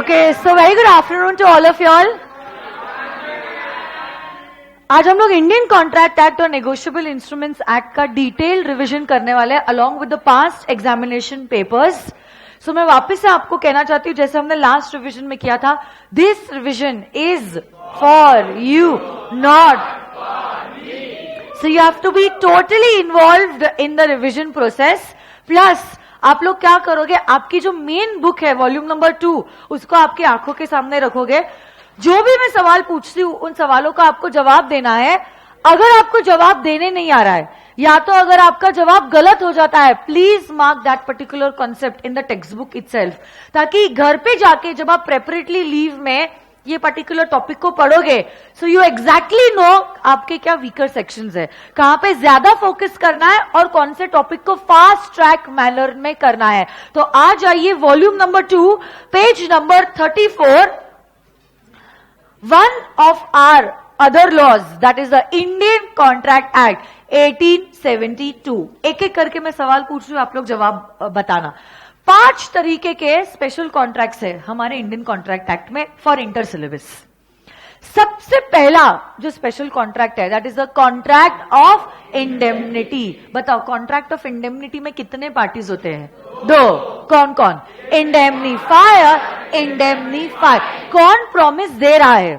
Okay, so very good afternoon to all of you all. आज हम लोग Indian contract act और negotiable instruments act का detail revision करने वाले हैं along with the past examination papers. So मैं वापस से आपको कहना चाहती हूँ, जैसे हमने लास्ट रिवीजन में किया था, this revision is for you, not. So you have to be totally involved in the revision process. Plus आप लोग क्या करोगे, आपकी जो मेन बुक है वॉल्यूम नंबर 2 उसको आपकी आंखों के सामने रखोगे. जो भी मैं सवाल पूछती हूँ उन सवालों का आपको जवाब देना है. अगर आपको जवाब देने नहीं आ रहा है, या तो अगर आपका जवाब गलत हो जाता है, please mark that particular concept in the text book itself, ताकि घर पे जाके जब आप प्रेपरेटरी लीव में ये पर्टिकुलर टॉपिक को पढ़ोगे, सो यू एग्जैक्टली नो आपके क्या वीकर सेक्शंस है, कहां पे ज्यादा फोकस करना है और कौन से टॉपिक को फास्ट ट्रैक मैनर में करना है. तो आ जाइए volume number 2 page number 34. One of our other laws, that is the Indian Contract Act 1872. एक एक करके मैं सवाल पूछ रही हूँ, आप लोग जवाब बताना. 5 तरीके के स्पेशल कॉन्ट्रैक्ट्स है हमारे इंडियन कॉन्ट्रैक्ट एक्ट में फॉर इंटर सिलेबस. सबसे पहला जो स्पेशल कॉन्ट्रैक्ट है, that is the contract of indemnity. बताओ, कॉन्ट्रैक्ट ऑफ इंडेमनिटी में कितने पार्टीज होते हैं? 2. कौन कौन? Indemnifier, indemnify. कौन प्रॉमिस दे रहा है?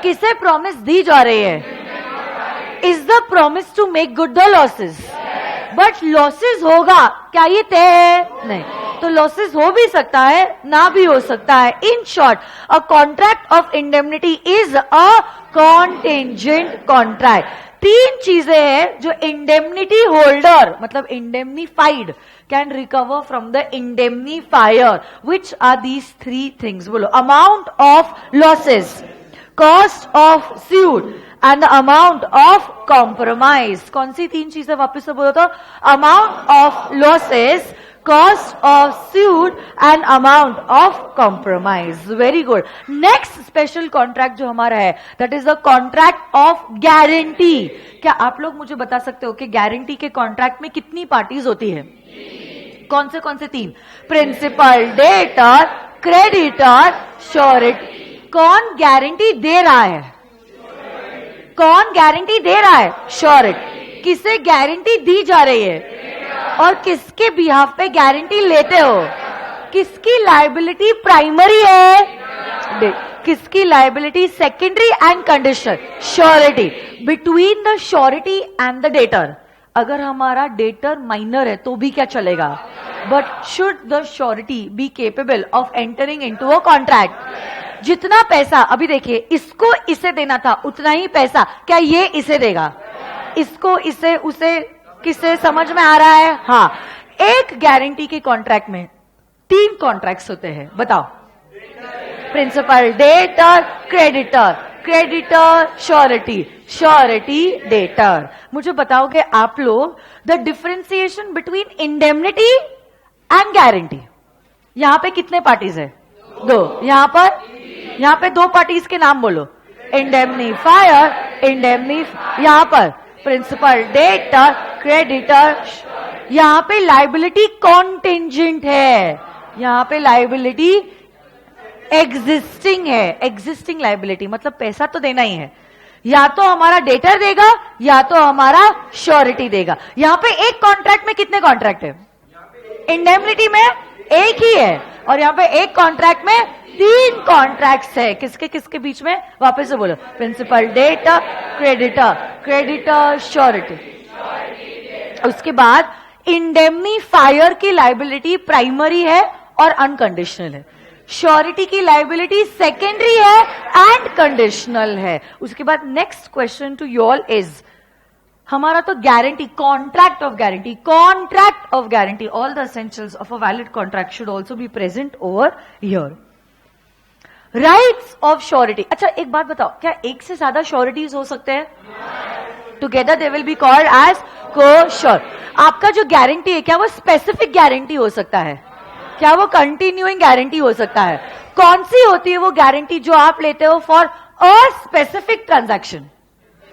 किसे प्रॉमिस दी जा रही है? Is the promise to make good the losses. But losses होगा क्या, ये तय है? नहीं. तो लॉसेस हो भी सकता है, ना भी हो सकता है. In short, a contract of indemnity is a contingent contract. 3 चीजें हैं जो इंडेमनिटी होल्डर, मतलब indemnified, can recover from the indemnifier. Which are these 3 things? बोलो. Amount of losses, cost of suit and the amount of compromise. कौन सी 3 चीजें? वापस से बोलो तो. Amount of losses, cost of suit and amount of compromise. Very good. Next special contract जो हमारा है, that is the contract of guarantee. क्या आप लोग मुझे बता सकते हो कि गारंटी के कॉन्ट्रैक्ट में कितनी पार्टीज होती है? कौन से 3? Principal, debtor, creditor, surety. कौन गारंटी दे रहा है? कौन गारंटी दे रहा है? श्योरिटी. किसे गारंटी दी जा रही है और किसके बिहाफ पे गारंटी लेते हो? किसकी लायबिलिटी प्राइमरी है? किसकी liability secondary and conditional? Surety. Between the surety and the debtor, अगर हमारा डेटर माइनर है तो भी क्या चलेगा, but should the surety be capable of entering into a contract. जितना पैसा, अभी देखिए, इसको इसे देना था उतना ही पैसा क्या ये इसे देगा? इसको इसे उसे, किसे समझ में आ रहा है? हाँ. एक गारंटी के कॉन्ट्रैक्ट में 3 कॉन्ट्रैक्ट्स होते हैं. बताओ. Principal, debtor, creditor. Creditor, surety. Surety, debtor. मुझे बताओगे आप लोग the differentiation between indemnity and guarantee. यहां पे कितने पार्टीज है? 2. यहां पे 2 पार्टीज के नाम बोलो. इंडेमनीफायर, यहां पर प्रिंसिपल, डेटर, क्रेडिटर. यहां पे लायबिलिटी कॉन्टेंजेंट है, यहां पे लायबिलिटी एग्जिस्टिंग है. एग्जिस्टिंग लायबिलिटी मतलब पैसा तो देना ही है, या तो हमारा डेटर देगा या तो हमारा श्योरिटी देगा. यहां पे एक कॉन्ट्रैक्ट में कितने कॉन्ट्रैक्ट है? इंडेमनिटी में एक ही है, और यहां पे एक कॉन्ट्रैक्ट में 3 कॉन्ट्रैक्ट्स है. किसके किसके बीच में? वापस से बोलो. Principal, debtor, creditor, surety. उसके बाद इंडेमनीफायर की लायबिलिटी प्राइमरी है और अनकंडीशनल है. श्योरिटी की लायबिलिटी सेकेंडरी है एंड कंडीशनल है. उसके बाद next question to you all is, हमारा तो guarantee, contract of guarantee, all the essentials of a valid contract should also be present over here. Rights of surety. अच्छा एक बात बताओ, क्या एक से ज्यादा श्योरिटीज हो सकते हैं? Together they will be called as co-sure. आपका जो गारंटी है, क्या वो स्पेसिफिक गारंटी हो सकता है? क्या वो कंटिन्यूइंग गारंटी हो सकता है? कौन सी होती है वो गारंटी जो आप लेते हो for a specific transaction?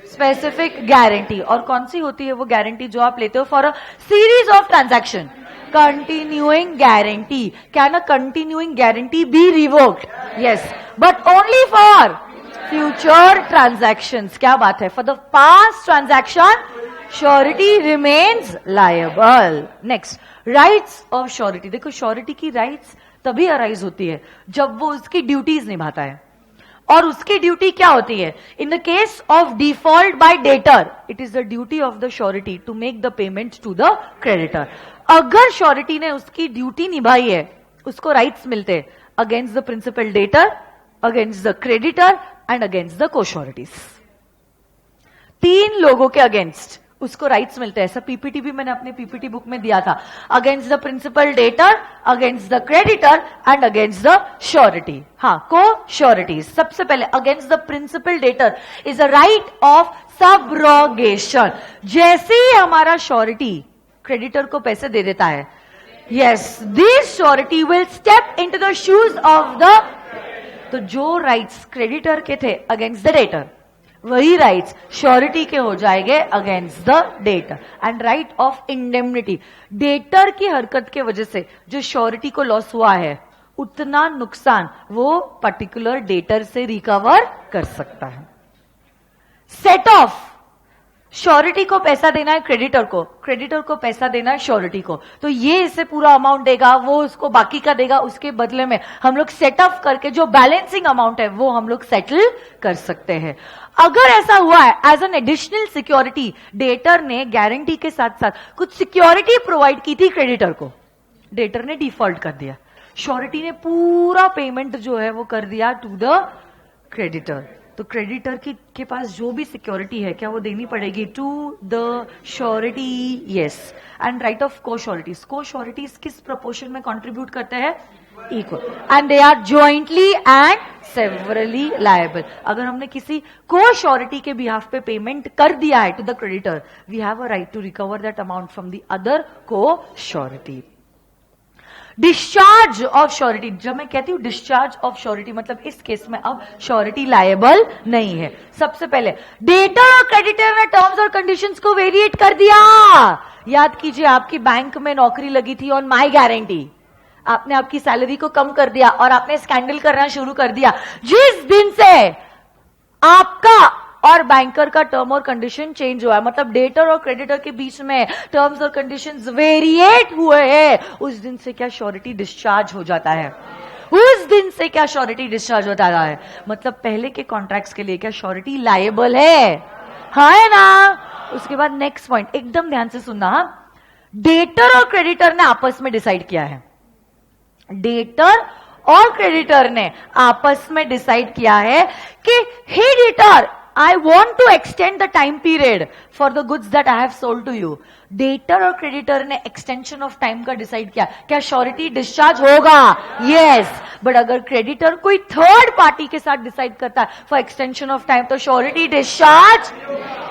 Specific guarantee. और कौन सी होती है वो गारंटी जो आप लेते हो for a series of transaction? continuing guarantee. Can a continuing guarantee be revoked? Yes, but only for future transactions. क्या बात है? For the past transaction, surety remains liable. Next, rights of surety. देखो surety की rights तभी arise होती है जब वो उसकी ड्यूटीज निभाता है. और उसकी ड्यूटी क्या होती है? In the case of default by debtor, it is the duty of the surety to make the payment to the creditor. अगर श्योरिटी ने उसकी ड्यूटी निभाई है, उसको राइट्स मिलते हैं against the principal debtor, against the creditor and against the co sureties. 3 लोगों के अगेंस्ट उसको राइट्स मिलते हैं. ऐसा पीपीटी भी मैंने अपने पीपीटी बुक में दिया था. Against the principal debtor, against the creditor and against the surety. हाँ, को श्योरिटीज. सबसे पहले against the principal debtor is a right of subrogation. जैसे ही हमारा श्योरिटी क्रेडिटर को पैसे दे देता है, yes, this surety will step into the shoes of the. तो जो राइट्स क्रेडिटर के थे अगेंस्ट द डेटर, वही राइट्स श्योरिटी के हो जाएंगे against the debtor. And right of indemnity. Debtor की हरकत के वजह से जो श्योरिटी को लॉस हुआ है, उतना नुकसान वो पर्टिकुलर डेटर से रिकवर कर सकता है. Set of. श्योरिटी को पैसा देना है क्रेडिटर को, क्रेडिटर को पैसा देना है श्योरिटी को. तो ये इसे पूरा अमाउंट देगा, वो उसको बाकी का देगा. उसके बदले में हम लोग सेट ऑफ करके जो बैलेंसिंग अमाउंट है वो हम लोग सेटल कर सकते हैं. अगर ऐसा हुआ है as an additional security, debtor ने गारंटी के साथ साथ कुछ सिक्योरिटी प्रोवाइड की थी क्रेडिटर को, डेटर ने डिफॉल्ट कर दिया, श्योरिटी ने पूरा पेमेंट जो है वो कर दिया टू द क्रेडिटर. तो क्रेडिटर के पास जो भी सिक्योरिटी है क्या वो देनी पड़ेगी to the surety. Yes. And right of co sureties. Co sureties किस प्रोपोर्शन में कंट्रीब्यूट करते हैं? Equal. And they are jointly and severally liable. अगर हमने किसी को श्योरिटी के बिहाफ पे पेमेंट कर दिया है to the creditor, we have a right to recover that amount from the other co surety. Discharge of surety. जब मैं कहती हूं डिस्चार्ज ऑफ श्योरिटी, मतलब इस केस में अब श्योरिटी लायबल नहीं है. सबसे पहले डेटर और क्रेडिटर ने टर्म्स और कंडीशंस को वेरिएट कर दिया. याद कीजिए, आपकी बैंक में नौकरी लगी थी ऑन माई गारंटी, आपने आपकी सैलरी को कम कर दिया और आपने स्कैंडल करना शुरू कर दिया. जिस दिन से आपका और बैंकर का टर्म और कंडीशन चेंज हुआ है, मतलब डेटर और क्रेडिटर के बीच में टर्म्स और कंडीशंस वेरिएट हुए हैं, उस दिन से क्या श्योरिटी डिस्चार्ज हो जाता है? उस दिन से क्या श्योरिटी डिस्चार्ज होता है? मतलब पहले के कॉन्ट्रैक्ट्स के लिए क्या श्योरिटी लायबल है? हाँ है ना? उसके बाद नेक्स्ट पॉइंट एकदम ध्यान से सुनना. डेटर और क्रेडिटर ने आपस में डिसाइड किया है, डेटर और क्रेडिटर ने आपस में डिसाइड किया है कि हे debtor, I want to extend the time period for the goods that I have sold to you. Debtor और क्रेडिटर ने एक्सटेंशन ऑफ टाइम का डिसाइड किया. क्या श्योरिटी डिस्चार्ज होगा? यस. बट अगर क्रेडिटर कोई थर्ड पार्टी के साथ डिसाइड करता है फॉर एक्सटेंशन ऑफ टाइम, तो श्योरिटी डिस्चार्ज,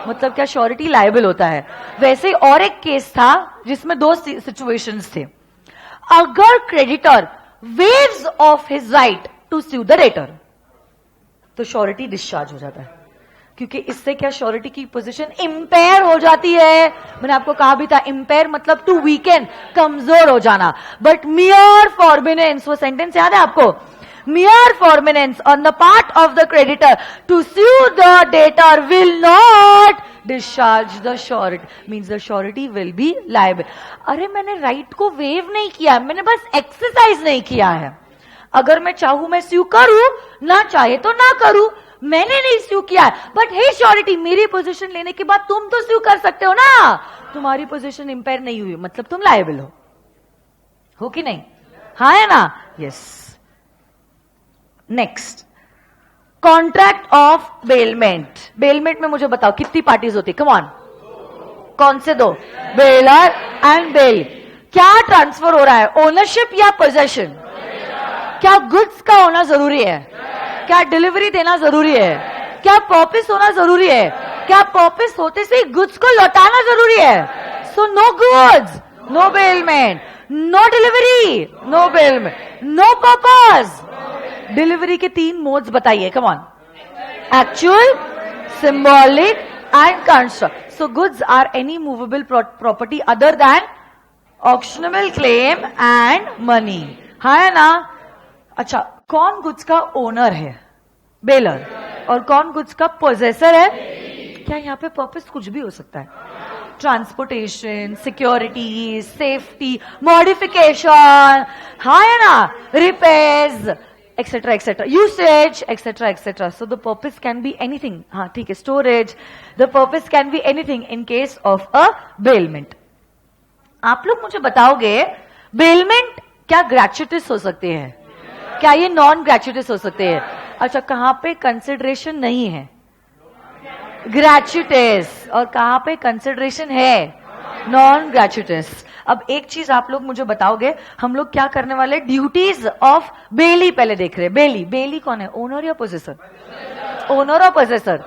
मतलब क्या श्योरिटी लायबल होता है. वैसे और एक केस था जिसमें 2 सिचुएशंस थे. अगर creditor waives of his right to sue the debtor, तो श्योरिटी डिस्चार्ज हो जाता है, क्योंकि इससे क्या श्योरिटी की पोजीशन इंपेयर हो जाती है. मैंने आपको कहा भी था, इंपेयर मतलब टू वीकेंड, कमजोर हो जाना. बट मियर फॉरबिनेंस, वो सेंटेंस याद है आपको? Mere forbearance on the part of the creditor to sue the debtor will not discharge the surety, means the surety will be liable. अरे मैंने राइट को वेव नहीं किया, मैंने बस एक्सरसाइज नहीं किया है. अगर मैं चाहूं मैं स्यू करूं, ना चाहे तो ना करूं. मैंने नहीं स्यू किया, बट हे श्योरिटी, मेरी पोजीशन लेने के बाद तुम तो स्यू कर सकते हो ना. तुम्हारी पोजीशन इंपेयर नहीं हुई, मतलब तुम लायबल हो कि नहीं? हाँ है ना? Yes. Next, contract of bailment. Bailment में मुझे बताओ कितनी पार्टीज होती? Come on. कौन से 2? Bailor and bailee. क्या ट्रांसफर हो रहा है, ओनरशिप या पोजेशन? क्या गुड्स का होना जरूरी है? क्या डिलीवरी देना जरूरी है? क्या पर्पस होना जरूरी है? क्या पर्पस होते से गुड्स को लौटाना जरूरी है? So no goods, no bailment. No delivery, no bailment. No purpose. Delivery के 3 मोड्स बताइए. Come on. Actual, symbolic and construct. So goods are any movable property other than actionable claim and money, हाँ है ना? अच्छा, कौन goods का owner है? Baler. और कौन गुड्स का पोजेसर है? क्या यहाँ पे पर्पस कुछ भी हो सकता है? ट्रांसपोर्टेशन, सिक्योरिटी, सेफ्टी, मॉडिफिकेशन, हाँ है ना, repairs, etcetera etcetera, usage, etcetera etcetera. So the purpose can be anything. हाँ ठीक है, storage. The purpose can be anything in case of a bailment. आप लोग मुझे बताओगे बेलमेंट क्या ग्रेचुइटस हो सकते हैं? क्या ये नॉन ग्रेचुइटस हो सकते हैं? अच्छा, कहां पे कंसिडरेशन नहीं है? ग्रेचुइटस. और कहां पे कंसिडरेशन है? नॉन ग्रेचुइटस. अब एक चीज आप लोग मुझे बताओगे, हम लोग क्या करने वाले? ड्यूटीज ऑफ बेली पहले देख रहे हैं. बेली, बेली कौन है? ओनर या पोजेसर? ओनर और पोजेसर.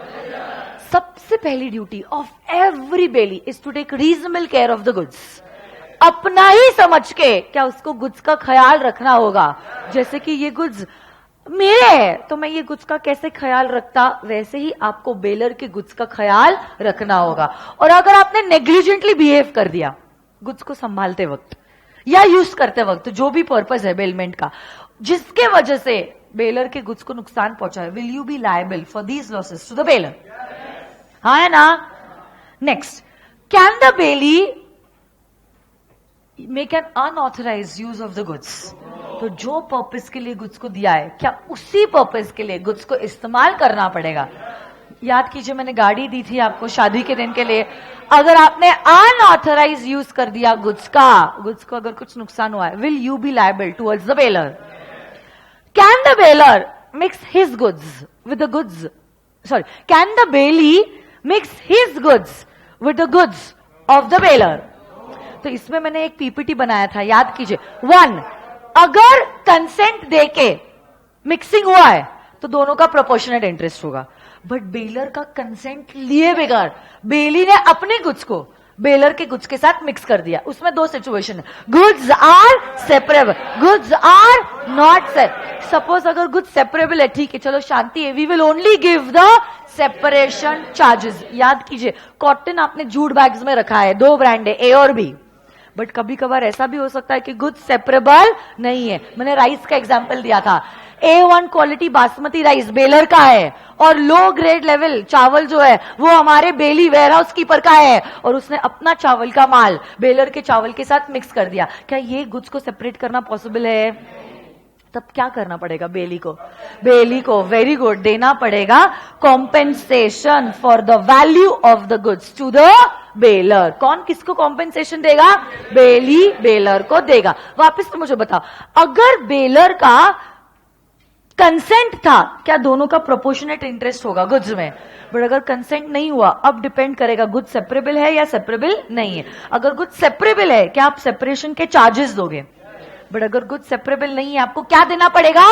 सबसे पहली duty of every bailee is to take reasonable care of the goods. अपना ही समझ के क्या उसको गुड्स का ख्याल रखना होगा. जैसे कि ये गुड्स मेरे है तो मैं ये गुड्स का कैसे ख्याल रखता, वैसे ही आपको बेलर के गुड्स का ख्याल रखना होगा. और अगर आपने नेग्लिजेंटली बिहेव कर दिया गुड्स को संभालते वक्त या यूज करते वक्त, जो भी पर्पस है बेलमेंट का, जिसके वजह से बेलर के गुड्स को नुकसान पहुंचा है, will you be liable for these losses to the bailor? हाँ है ना? Next, can the bailee make an unauthorised use of the goods? तो जो पर्पस के लिए गुड्स को दिया है, क्या उसी पर्पस के लिए गुड्स को इस्तेमाल करना पड़ेगा? याद कीजिए, मैंने गाड़ी दी थी आपको शादी के दिन के लिए. अगर आपने अनऑथराइज यूज कर दिया गुड्स का, गुड्स को अगर कुछ नुकसान हुआ है, will you be liable towards the baler? Can the baler mix his goods with the goods, sorry, can the Bailey mix his goods with the goods of the baler? तो इसमें मैंने एक पीपीटी बनाया था, याद कीजिए. 1, अगर कंसेंट देके मिक्सिंग हुआ है तो दोनों का प्रोपोर्शनेट इंटरेस्ट होगा. बट बेलर का कंसेंट लिए बगैर बेली ने अपने गुड्स को बेलर के गुड्स के साथ मिक्स कर दिया. उसमें 2 सिचुएशन है. Goods are separable, goods are not separable. Suppose अगर गुड्स सेपरेबल है, ठीक है, चलो शांति है, we will only give the separation charges. याद कीजिए, कॉटन आपने जूट बैग्स में रखा है, 2 ब्रांड है, ए और बी. बट कभी कभार ऐसा भी हो सकता है कि गुड्स सेपरेबल नहीं है. मैंने राइस का एग्जांपल दिया था. A1 quality basmati rice baler का है और लो ग्रेड लेवल चावल जो है वो हमारे बेली वेयरहाउस कीपर का है, और उसने अपना चावल का माल बेलर के चावल के साथ मिक्स कर दिया. क्या ये गुड्स को सेपरेट करना पॉसिबल है? तब क्या करना पड़ेगा बेली को? बेली को, वेरी गुड, देना पड़ेगा compensation for the value of the goods to the bailor. कौन किसको कॉम्पेंसेशन देगा? बेली बेलर को देगा. वापस तो मुझे बताओ, अगर बेलर का कंसेंट था, क्या दोनों का प्रोपोर्शनेट इंटरेस्ट होगा गुड्स में? बट अगर कंसेंट नहीं हुआ, अब डिपेंड करेगा गुड्स सेपरेबल है या सेपरेबल नहीं है. अगर गुड्स सेपरेबल है, क्या आप सेपरेशन के चार्जेस दोगे? बट अगर गुड्स सेपरेबल नहीं है, आपको क्या देना पड़ेगा?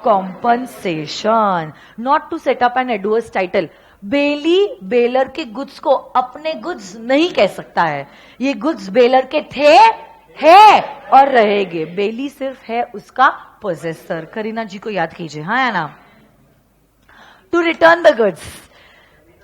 Compensation. Not to set up an adverse title. Bailee bailor के गुड्स को अपने गुड्स नहीं कह सकता है. ये गुड्स बेलर के थे, है और रहेंगे. बेली सिर्फ है उसका पोजेसर. करीना जी को याद कीजिए, हाँ या ना? To return the goods.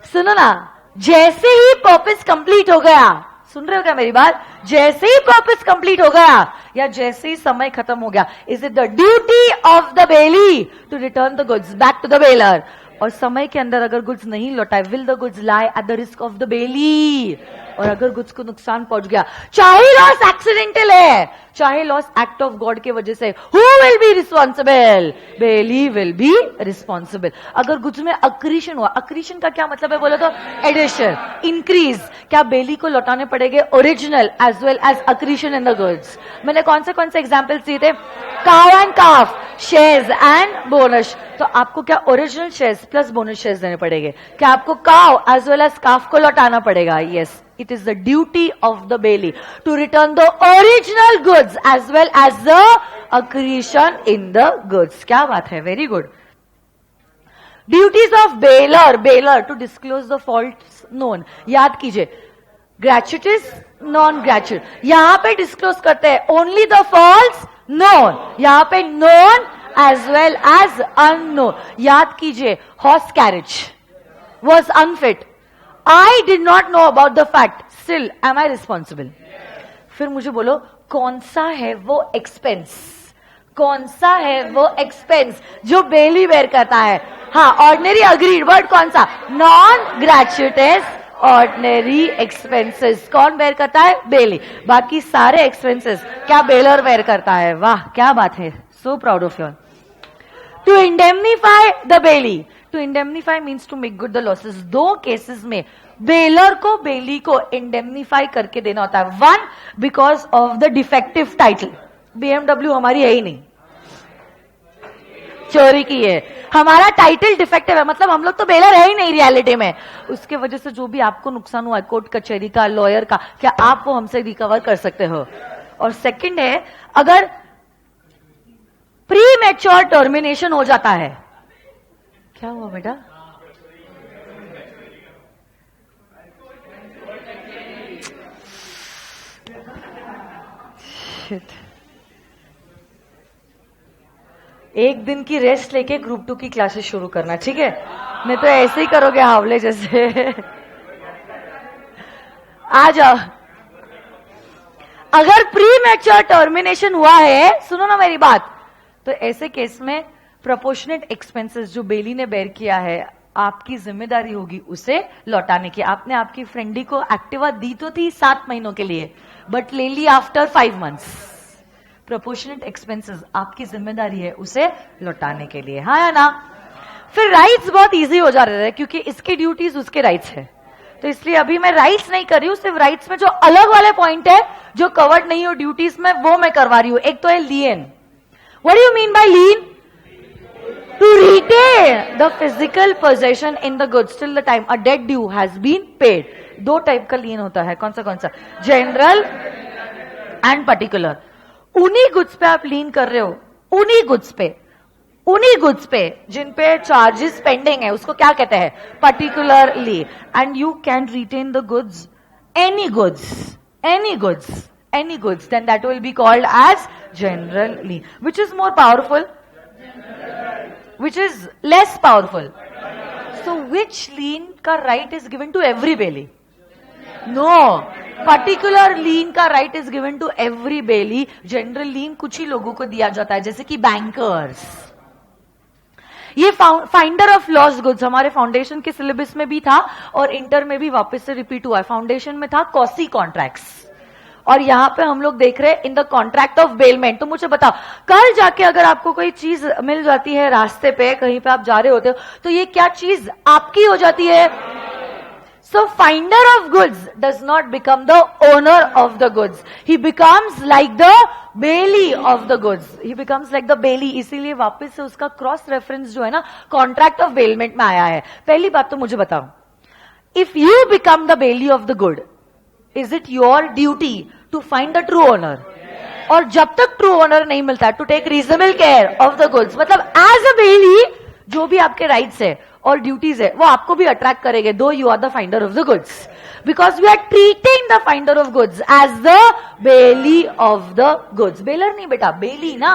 सुनो ना, जैसे ही पर्पस कंप्लीट हो गया, सुन रहे हो क्या मेरी बात? जैसे ही पर्पस कंप्लीट हो गया या जैसे ही समय खत्म हो गया, is it the duty of the bailee to return the goods back to the bailor? और समय के अंदर अगर गुड्स नहीं लौटाए, will the goods lie at the risk of the bailee? और अगर गुड्स को नुकसान पहुंच गया, चाहे लॉस एक्सीडेंटल है, चाहे लॉस एक्ट ऑफ गॉड के वजह से, who will be responsible? Bailee will be responsible. अगर गुड्स में अक्रीशन हुआ, अक्रीशन का क्या मतलब है बोलो तो? Addition, increase. क्या बेली को लौटाने पड़ेंगे original as well as accretion in the goods? मैंने कौन से एग्जाम्पल्स दिए थे? Cow and calf, shares and bonus. तो आपको क्या original shares plus bonus shares देने पड़ेंगे? क्या आपको cow as well as calf को लौटाना पड़ेगा? Yes, it is the duty of the bailey to return the original goods as well as the accretion in the goods. क्या बात है, very good. Duties of bailor to disclose the faults known. याद कीजिए, ग्रेचुइटिस, non ग्रेचुइट. यहां पे disclose करते हैं only the faults known, यहां पे known as well as unknown. याद कीजिए, horse carriage was unfit. I did not know about the fact. Still, am I responsible? फिर मुझे बोलो, कौन सा है वो एक्सपेंस, कौन सा है वो एक्सपेंस जो बेली बेयर करता है? हाँ, ऑर्डिनरी अग्रीड, वर्ड कौन सा? नॉन ग्रेचुइटस ऑर्डिनरी एक्सपेंसेस कौन बेयर करता है? बेली। बाकी सारे एक्सपेंसेस क्या बेलर बेयर करता है? वाह क्या बात है, so proud of you. To indemnify the bailee, to indemnify means to make good the losses. दो केसेस में बेलर को बेली को इंडेमनीफाई करके देना होता है। One, because of the defective title, BMW हमारी है ही नहीं, चोरी की है, हमारा टाइटल डिफेक्टिव है, मतलब हम लोग तो बेलर है ही नहीं रियलिटी में। उसके वजह से जो भी आपको नुकसान हुआ कोर्ट कचहरी का, लॉयर का, क्या आप वो हमसे रिकवर कर सकते हो? और सेकंड है, अगर प्री मैच्योर टर्मिनेशन हो जाता है, क्या हुआ बेटा? Shit. एक दिन की रेस्ट लेके ग्रुप 2 की क्लासेस शुरू करना, ठीक है? नहीं तो ऐसे ही करोगे हावले जैसे। आ जाओ। अगर प्री मैच्योर टर्मिनेशन हुआ है, सुनो ना मेरी बात, तो ऐसे केस में प्रोपोर्शनेट एक्सपेंसेस जो बेली ने बेयर किया है, आपकी जिम्मेदारी होगी उसे लौटाने की। आपने आपकी फ्रेंडी को एक्टिवा दी तो थी 7 महीनों के लिए, बट ले ली आफ्टर 5 मंथ्स। प्रोपोर्शनेट एक्सपेंसेस आपकी जिम्मेदारी है उसे लौटाने के लिए, हाँ या ना? फिर राइट्स बहुत इजी हो जा रहे हैं क्योंकि इसके ड्यूटीज उसके राइट्स है, तो इसलिए अभी मैं राइट्स नहीं कर रही हूं, सिर्फ राइट्स में जो अलग वाले पॉइंट है जो कवर्ड नहीं हो ड्यूटीज में, वो मैं करवा रही हूं। एक तो है lien. What do you mean by lien? To retain the physical possession in the goods till the time a debt due has been paid. दो टाइप का लीन होता है, कौन सा? General and particular. उन्हीं गुड्स पे आप लीन कर रहे हो, उन्हीं गुड्स पे जिन पे चार्जेस पेंडिंग है, उसको क्या कहते हैं? Particularly. And you can retain the goods, any goods, then that will be called as general lien. Which is more powerful? Which is less powerful? So which lien का right is given to every bailey? No, particular lien का right is given to every bailey. General lien कुछ ही लोगों को दिया जाता है, जैसे कि बैंकर्स। ये फाइंडर ऑफ लॉस्ट गुड्स हमारे फाउंडेशन के सिलेबस में भी था और इंटर में भी वापस से रिपीट हुआ है। फाउंडेशन में था कॉसी कॉन्ट्रैक्ट्स, और यहां पे हम लोग देख रहे हैं in the contract of bailment. तो मुझे बताओ, कल जाके अगर आपको कोई चीज मिल जाती है रास्ते पे, कहीं पे आप जा रहे होते हो, तो ये क्या चीज आपकी हो जाती है? So finder of goods does not become the owner of the goods, he becomes like the bailee of the goods, he becomes like the bailee. इसीलिए वापस से उसका क्रॉस रेफरेंस जो है ना, कॉन्ट्रैक्ट ऑफ बेलमेंट में आया है। पहली बात तो मुझे बताओ, if you become the bailee of the good, is it your duty to find the true owner? और जब तक ट्रू ओनर नहीं मिलता, to take reasonable care of the goods. मतलब एज अ बेली जो भी आपके राइट्स है और ड्यूटीज है वो आपको भी अट्रैक्ट करेंगे, though you are the finder of the goods, because we are treating the finder of goods as the bailee of the goods. Bailor नहीं बेटा, बेली ना।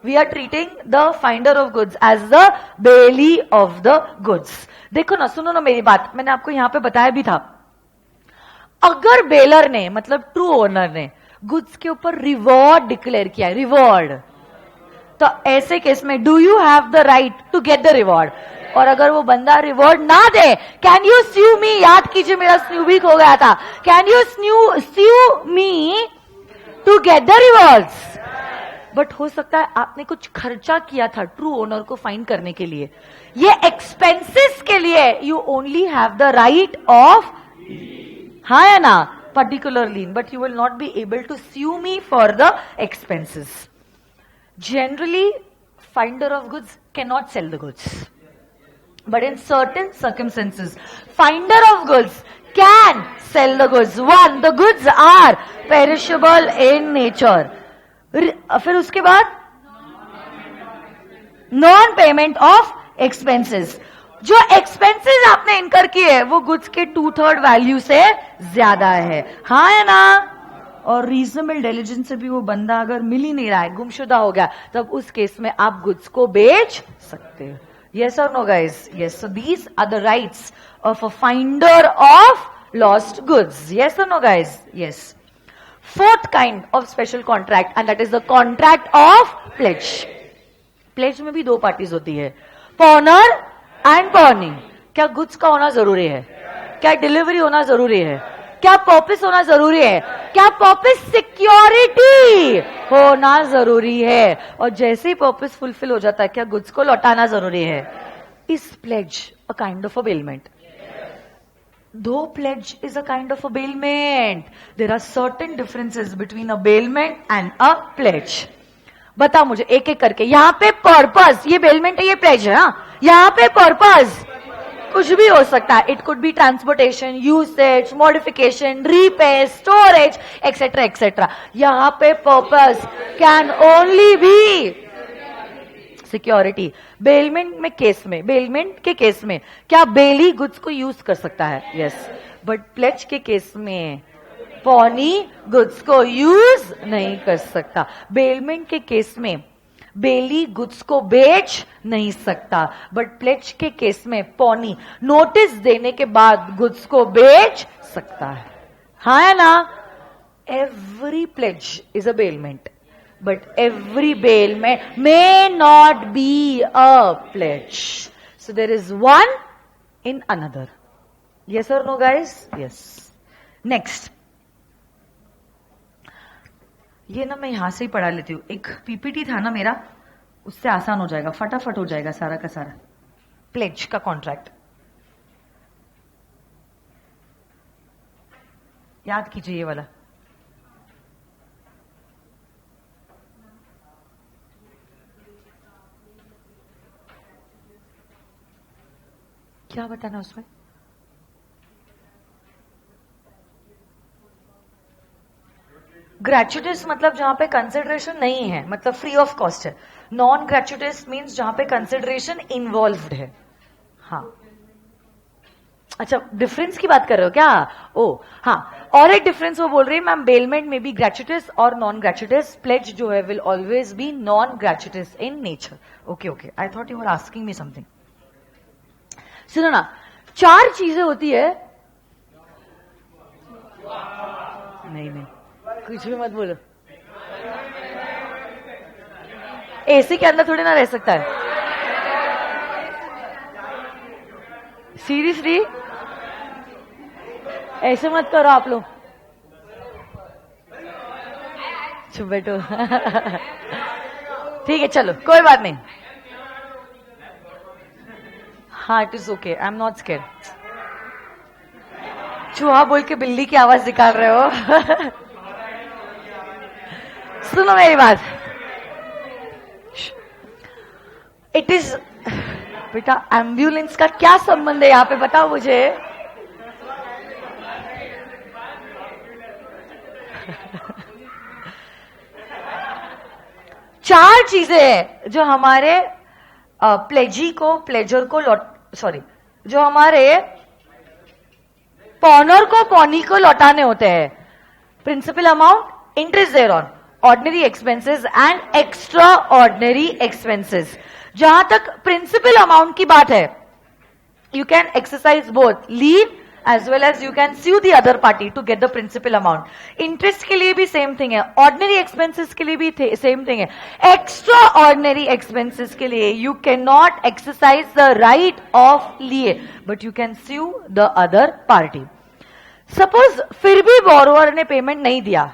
We are treating the finder of goods as the bailee of the goods. देखो ना, सुनो ना मेरी बात, मैंने आपको यहां पे बताया भी था, अगर बेलर ने मतलब ट्रू ओनर ने गुड्स के ऊपर रिवॉर्ड डिक्लेयर किया, रिवॉर्ड, तो ऐसे केस में do you have the right to get the reward? और अगर वो बंदा रिवॉर्ड ना दे, कैन यू स्यू मी? याद कीजिए मेरा स्न्यू वीक हो गया था। Can you sue me to get the rewards? But हो सकता है आपने कुछ खर्चा किया था ट्रू ओनर को फाइंड करने के लिए, ये एक्सपेंसेस के लिए you only have the right of, हाँ या ना, particular lien, but you will not be able to sue me for the expenses. Generally finder of goods can not sell the goods, but in certain circumstances finder of goods can sell the goods. One, the goods are perishable in nature. फिर उसके बाद non payment of expenses, जो expenses आपने इनकर किए हैं वो goods के 2/3 वैल्यू से ज्यादा है, हाँ या ना? और रीजनेबल डिलिजेंस से भी वो बंदा अगर मिल ही नहीं रहा है, गुमशुदा हो गया, तब उस केस में आप गुड्स को बेच सकते हो। Yes or no, guys? Yes. So these are the rights of a finder of lost goods. Yes or no, guys? Yes. Fourth kind of special contract, and that is the contract of pledge. Pledge में भी दो parties होती है, पॉनर and pony. क्या goods का होना जरूरी है? क्या डिलीवरी होना जरूरी है? क्या पर्पस होना जरूरी है? क्या पर्पस सिक्योरिटी होना जरूरी है? और जैसे ही पर्पस फुलफिल हो जाता है, क्या गुड्स को लौटाना जरूरी है? Is plays a kind of a bailment? Though pledge is a kind of a bailment, there are certain differences between a bailment and a pledge. बता मुझे एक एक करके. यहां पे पर्पस, ये बेलमेंट है, ये प्लेज है. यहां पे पर्पस कुछ भी हो सकता है. It could be transportation, usage, modification, repair, storage, etcetera etcetera. यहां पे purpose can only be security. Bailment के केस में क्या बेली गुड्स को यूज कर सकता है? यस. बट प्लेज के केस में पॉनी गुड्स को यूज नहीं कर सकता. बेलमेंट के केस में बेली गुड्स को बेच नहीं सकता, बट प्लेज के केस में पॉनी नोटिस देने के बाद गुड्स को बेच सकता है. हाँ है ना? Every pledge is a bailment, but every bailment may not be a pledge. So there is one in another. Yes or no, guys? Yes. Next. ये ना मैं यहां से ही पढ़ा लेती हूं. एक पीपीटी था ना मेरा, उससे आसान हो जाएगा, फटाफट हो जाएगा सारा का सारा. प्लेज का कॉन्ट्रैक्ट याद कीजिए, ये वाला. क्या बताना उसमें? ग्रेचुइटस मतलब जहां पे कंसिडरेशन नहीं है, मतलब फ्री ऑफ कॉस्ट है. नॉन ग्रेचुइटस मींस जहां पे कंसिडरेशन इन्वॉल्व्ड है. हाँ, अच्छा, डिफरेंस की बात कर रहे हो क्या? ओ हाँ, और एक डिफरेंस वो बोल रही है मैम, बेलमेंट में भी ग्रेचुइटस और नॉन ग्रेचुइटस. प्लेज जो है will always be non gratuitous in nature. Okay okay, I thought you were asking me something. सुनो ना, 4 चीजें होती है. नहीं, कुछ भी मत बोलो. एसी के अंदर थोड़ी ना रह सकता है. सीरियसली ऐसे मत करो आप लोग. चुप बैठो. ठीक है, चलो कोई बात नहीं. हाँ, it is okay, I am not scared. चूहा बोल के बिल्ली की आवाज निकाल रहे हो. सुनो मेरी बात. इट इज, बेटा एम्बुलेंस का क्या संबंध है यहाँ पे, बताओ मुझे. चार चीजें हैं जो हमारे प्लेजी को, प्लेजर को जो हमारे पॉनर को पॉनी को लौटाने होते हैं. Principal amount, interest thereon, ordinary expenses and extraordinary expenses. जहां तक प्रिंसिपल अमाउंट की बात है, you can exercise both leave as well as you can sue the other party to get the principal amount. Interest के लिए भी same thing है, ordinary expenses के लिए भी same thing है. Extraordinary expenses के लिए you cannot exercise the right of leave, but you can sue the other party. Suppose फिर भी borrower ने payment नहीं दिया,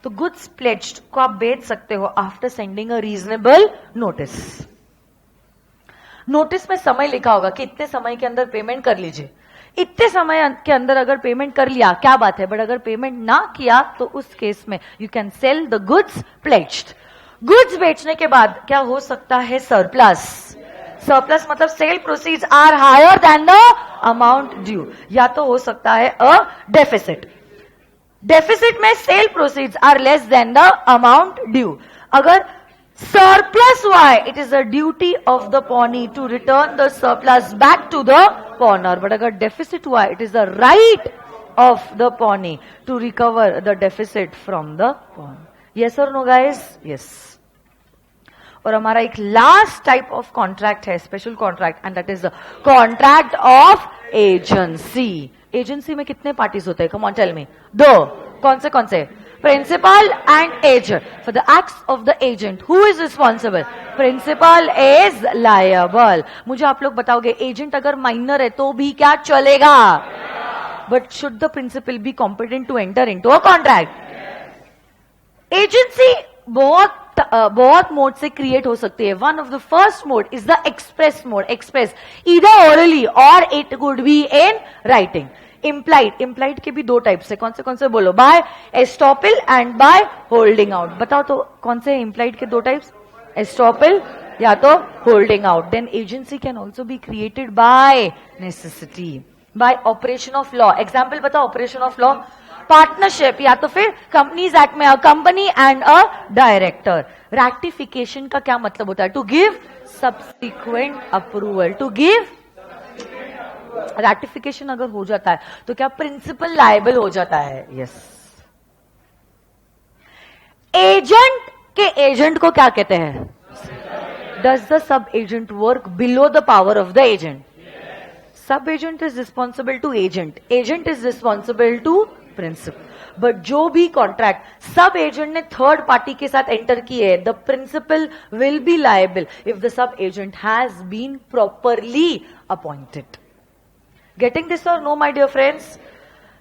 तो goods pledged को आप बेच सकते हो after sending a reasonable notice. Notice में समय लिखा होगा कि इतने समय के अंदर पेमेंट कर लीजिए. इतने समय के अंदर अगर पेमेंट कर लिया क्या बात है, बट अगर पेमेंट ना किया तो उस केस में you can sell the goods pledged. Goods बेचने के बाद क्या हो सकता है? सरप्लस. सरप्लस मतलब sale proceeds are higher than the amount due. या तो हो सकता है अ डेफिसिट. डेफिसिट में sale proceeds are less than the amount due. अगर surplus हुआ है, it is a duty of the pawnee to return the surplus back to the pawner. But अगर deficit हुआ है, it is the right of the pawnee to recover the deficit from the pawnee. Yes or no, guys? Yes. और हमारा एक last type of contract है, special contract, and that is the contract of agency. Agency में कितने parties होते हैं? Come on, tell me. 2. कौन से? Principal and agent. For the acts of the agent, who is responsible? Principal is liable. मुझे आप लोग बताओगे एजेंट अगर माइनर है तो भी क्या चलेगा? But should the principal be competent to enter into a contract? Agency बहुत मोड से क्रिएट हो सकती है. One of the first mode is the express mode. Express either orally और it could be in writing. Implied के भी दो types है. कौन से बोलो? By estoppel and by holding out. बताओ तो कौन से इम्प्लाइड के दो टाइप्स? एस्टॉपिल या तो holding out. Then agency can also be created by necessity, by operation of law. Example बताओ ऑपरेशन ऑफ लॉ. पार्टनरशिप या तो फिर कंपनीज एक्ट में a company and a director. Ratification का क्या मतलब होता है? To give subsequent approval. To give ratification अगर हो जाता है तो क्या प्रिंसिपल लायबल हो जाता है? यस. एजेंट के एजेंट को क्या कहते हैं? Does the sub agent work below the power of the agent? Sub agent is responsible to agent, agent is responsible to principal. But जो भी कॉन्ट्रैक्ट सब एजेंट ने थर्ड पार्टी के साथ एंटर किए है, the principal will be liable if the sub agent has been properly appointed. Getting this और know my dear friends?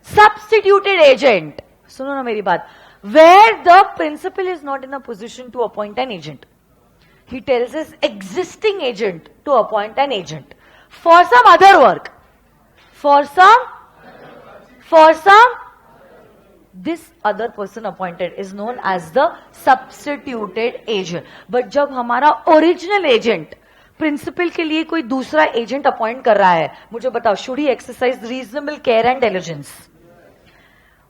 Substituted agent, सुनो ना मेरी बात. Where the principal is not in a position to appoint an agent, he tells his existing agent to appoint an agent for some other work, for some this other person appointed is known as the substituted agent. But जब हमारा original agent principal के लिए कोई दूसरा agent appoint कर रहा है, मुझे बताओ, should he exercise reasonable care and diligence?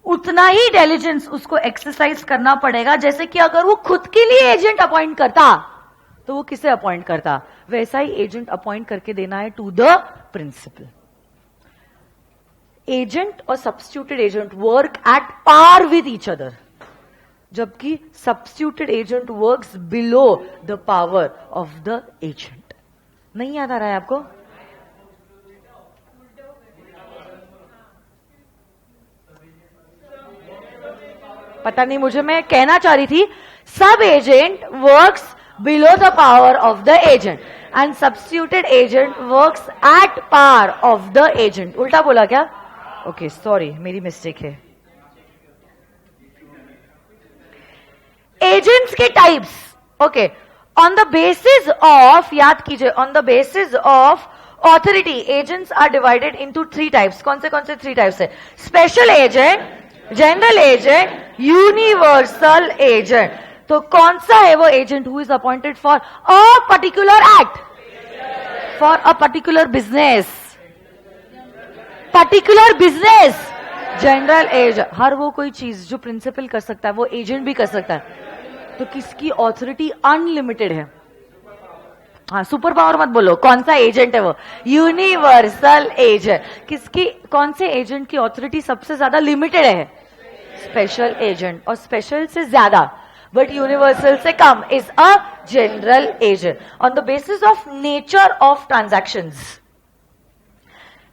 उतना ही डिलिजेंस उसको एक्सरसाइज करना पड़ेगा जैसे कि अगर वो खुद के लिए एजेंट अपॉइंट करता तो वो किसे अपॉइंट करता. वैसा ही एजेंट अपॉइंट करके देना है टू द प्रिंसिपल. एजेंट और substituted agent work at par with each other, जबकि substituted agent works below the power of the agent. नहीं याद आ रहा है आपको? पता नहीं, मुझे मैं कहना चाह रही थी सब agent works below the power of the agent and substituted agent works at par of the agent. उल्टा बोला क्या? Okay, sorry, मेरी मिस्टेक है. एजेंट्स के types. Okay, on the basis of, याद कीजिए, on the basis of authority agents are divided into three types. कौन से थ्री टाइप्स है? Special agent, general agent, universal agent. तो कौन सा है वो agent who is appointed for a particular act, for a particular business? Particular business general agent. हर वो कोई चीज जो प्रिंसिपल कर सकता है वो एजेंट भी कर सकता है. तो किसकी ऑथोरिटी अनलिमिटेड है? हाँ, सुपर पावर मत बोलो. कौन सा एजेंट है वो? Universal agent. किसकी, कौन से एजेंट की ऑथोरिटी सबसे ज्यादा लिमिटेड है? Special agent. और स्पेशल से ज्यादा but universal से कम is a general agent. On the basis of nature of transactions,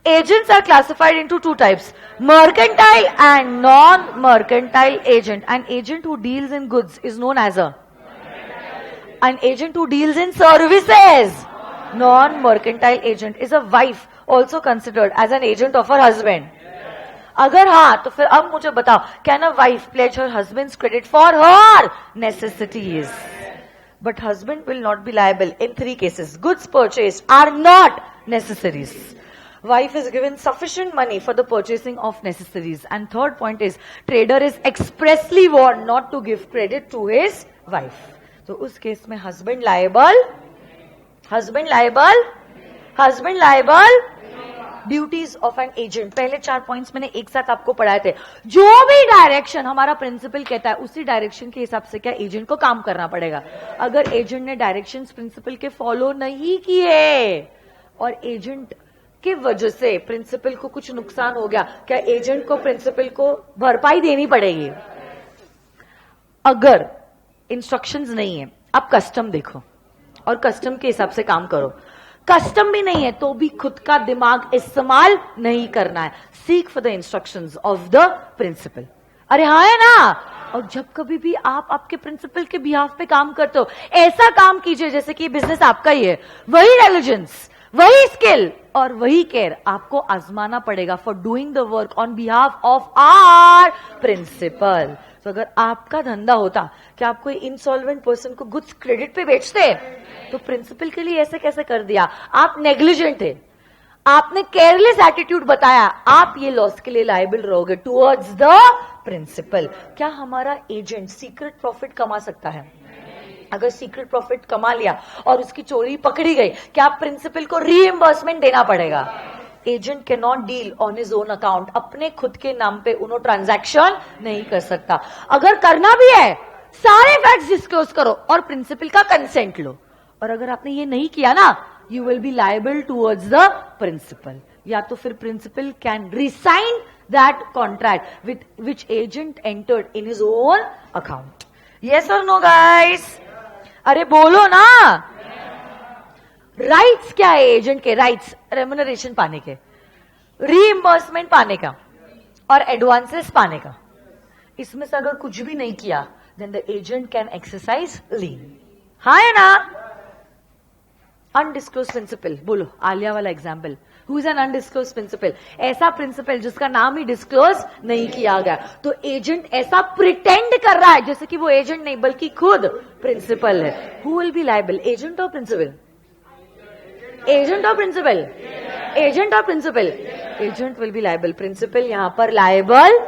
agents are classified into two types: mercantile and non-mercantile agent. An agent who deals in goods is known as an agent who deals in services. Non-mercantile agent is a wife also considered as an agent of her husband. अगर हाँ तो फिर अब मुझे बताओ, can a wife pledge her husband's credit for her necessities? But husband will not be liable in three cases. Goods purchase are not necessaries. Wife is given sufficient money for the purchasing of necessaries. And third point is, trader is expressly warned not to give credit to his wife. तो उस case में husband liable, duties of an agent. पहले 4 points मैंने एक साथ आपको पढ़ाए थे. जो भी डायरेक्शन हमारा प्रिंसिपल कहता है उसी डायरेक्शन के हिसाब से क्या एजेंट को काम करना पड़ेगा. अगर एजेंट ने डायरेक्शंस प्रिंसिपल के फॉलो नहीं किए और एजेंट की वजह से प्रिंसिपल को कुछ नुकसान हो गया, क्या एजेंट को प्रिंसिपल को भरपाई देनी पड़ेगी? अगर इंस्ट्रक्शंस नहीं है, आप कस्टम देखो और कस्टम के हिसाब से काम करो. कस्टम भी नहीं है तो भी खुद का दिमाग इस्तेमाल नहीं करना है. Seek for the instructions of the principal. अरे हाँ है ना। और जब कभी भी आप आपके प्रिंसिपल के बिहाफ पे काम करते हो, ऐसा काम कीजिए जैसे कि बिजनेस आपका ही है। वही डिलिजेंस, वही स्किल और वही केयर आपको आजमाना पड़ेगा for doing the work on behalf of our principal. तो अगर आपका धंधा होता कि आप कोई इंसॉल्वेंट पर्सन को गुड्स क्रेडिट पे बेचते, तो प्रिंसिपल के लिए ऐसे कैसे कर दिया? आप नेग्लिजेंट थे, आपने केयरलेस एटीट्यूड बताया, आप ये लॉस के लिए लायबल रहोगे टुवर्ड्स द प्रिंसिपल। क्या हमारा एजेंट सीक्रेट प्रॉफिट कमा सकता है? अगर सीक्रेट प्रॉफिट कमा लिया और उसकी चोरी पकड़ी गई, क्या प्रिंसिपल को रीइंबर्समेंट देना पड़ेगा? Agent can not deal on his own account, अपने खुद के नाम पे उन्होंने ट्रांजैक्शन नहीं कर सकता। अगर करना भी है, सारे फैक्ट्स डिस्क्लोज करो और प्रिंसिपल का कंसेंट लो। और अगर आपने ये नहीं किया ना, you will be liable towards the principal. या तो फिर principal can resign that contract with which agent entered in his own account. Yes और नो गाइस? अरे बोलो ना। राइट्स क्या है एजेंट के? राइट्स रेम्युनरेशन पाने के, रीइंबर्समेंट पाने का और एडवांसेस पाने का। इसमें से अगर कुछ भी नहीं किया, then the agent can exercise lien. हाँ है ना? अनडिस्क्लोज प्रिंसिपल, बोलो आलिया वाला example. Who is an undisclose principal? ऐसा प्रिंसिपल जिसका नाम ही डिस्क्लोज नहीं किया गया। तो एजेंट ऐसा प्रिटेंड कर रहा है जैसे कि वो एजेंट नहीं बल्कि खुद प्रिंसिपल है। Who will be liable? Agent और प्रिंसिपल? एजेंट और प्रिंसिपल? एजेंट और principal? Agent will be liable, principal यहां पर लायबल।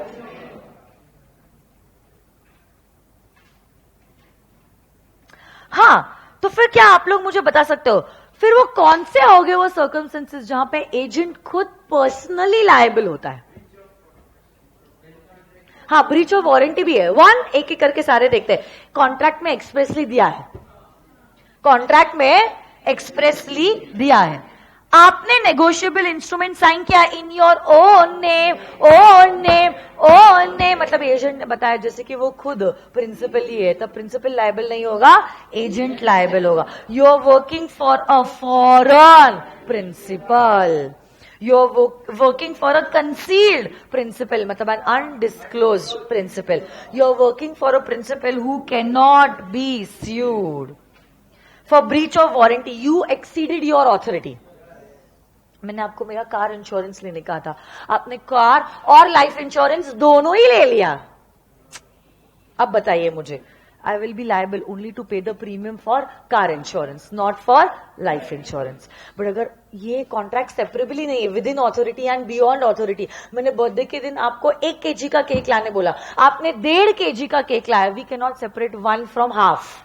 हाँ, तो फिर क्या आप लोग मुझे बता सकते हो फिर वो कौन से हो गए वो सर्कमस्टेंसेस जहां पे एजेंट खुद पर्सनली लायबल होता है? हाँ, ब्रीच ऑफ वारंटी भी है। वन, एक एक करके सारे देखते हैं। कॉन्ट्रैक्ट में एक्सप्रेसली दिया है, कॉन्ट्रैक्ट में एक्सप्रेसली दिया है, आपने नेगोशिएबल इंस्ट्रूमेंट साइन किया in your own name, own name, own name. मतलब एजेंट ने बताया जैसे कि वो खुद प्रिंसिपल ही है, तब प्रिंसिपल लायबल नहीं होगा, एजेंट लायबल होगा। You are working for a foreign principal, you are working for a concealed principal, मतलब an undisclosed principal. You are working for a principal who can not be sued for breach of warranty. You exceeded your authority. मैंने आपको मेरा car insurance लेने कहा था, आपने car और life insurance दोनों ही ले लिया। अब बताइए मुझे, I will be liable only to pay the premium for car insurance, not for life insurance. But अगर ये कॉन्ट्रैक्ट सेपरेबली नहीं है, within authority and beyond authority, मैंने बर्थडे के दिन आपको 1 kg का केक लाने बोला, आपने 1.5 kg का केक लाया, we can not separate one from half,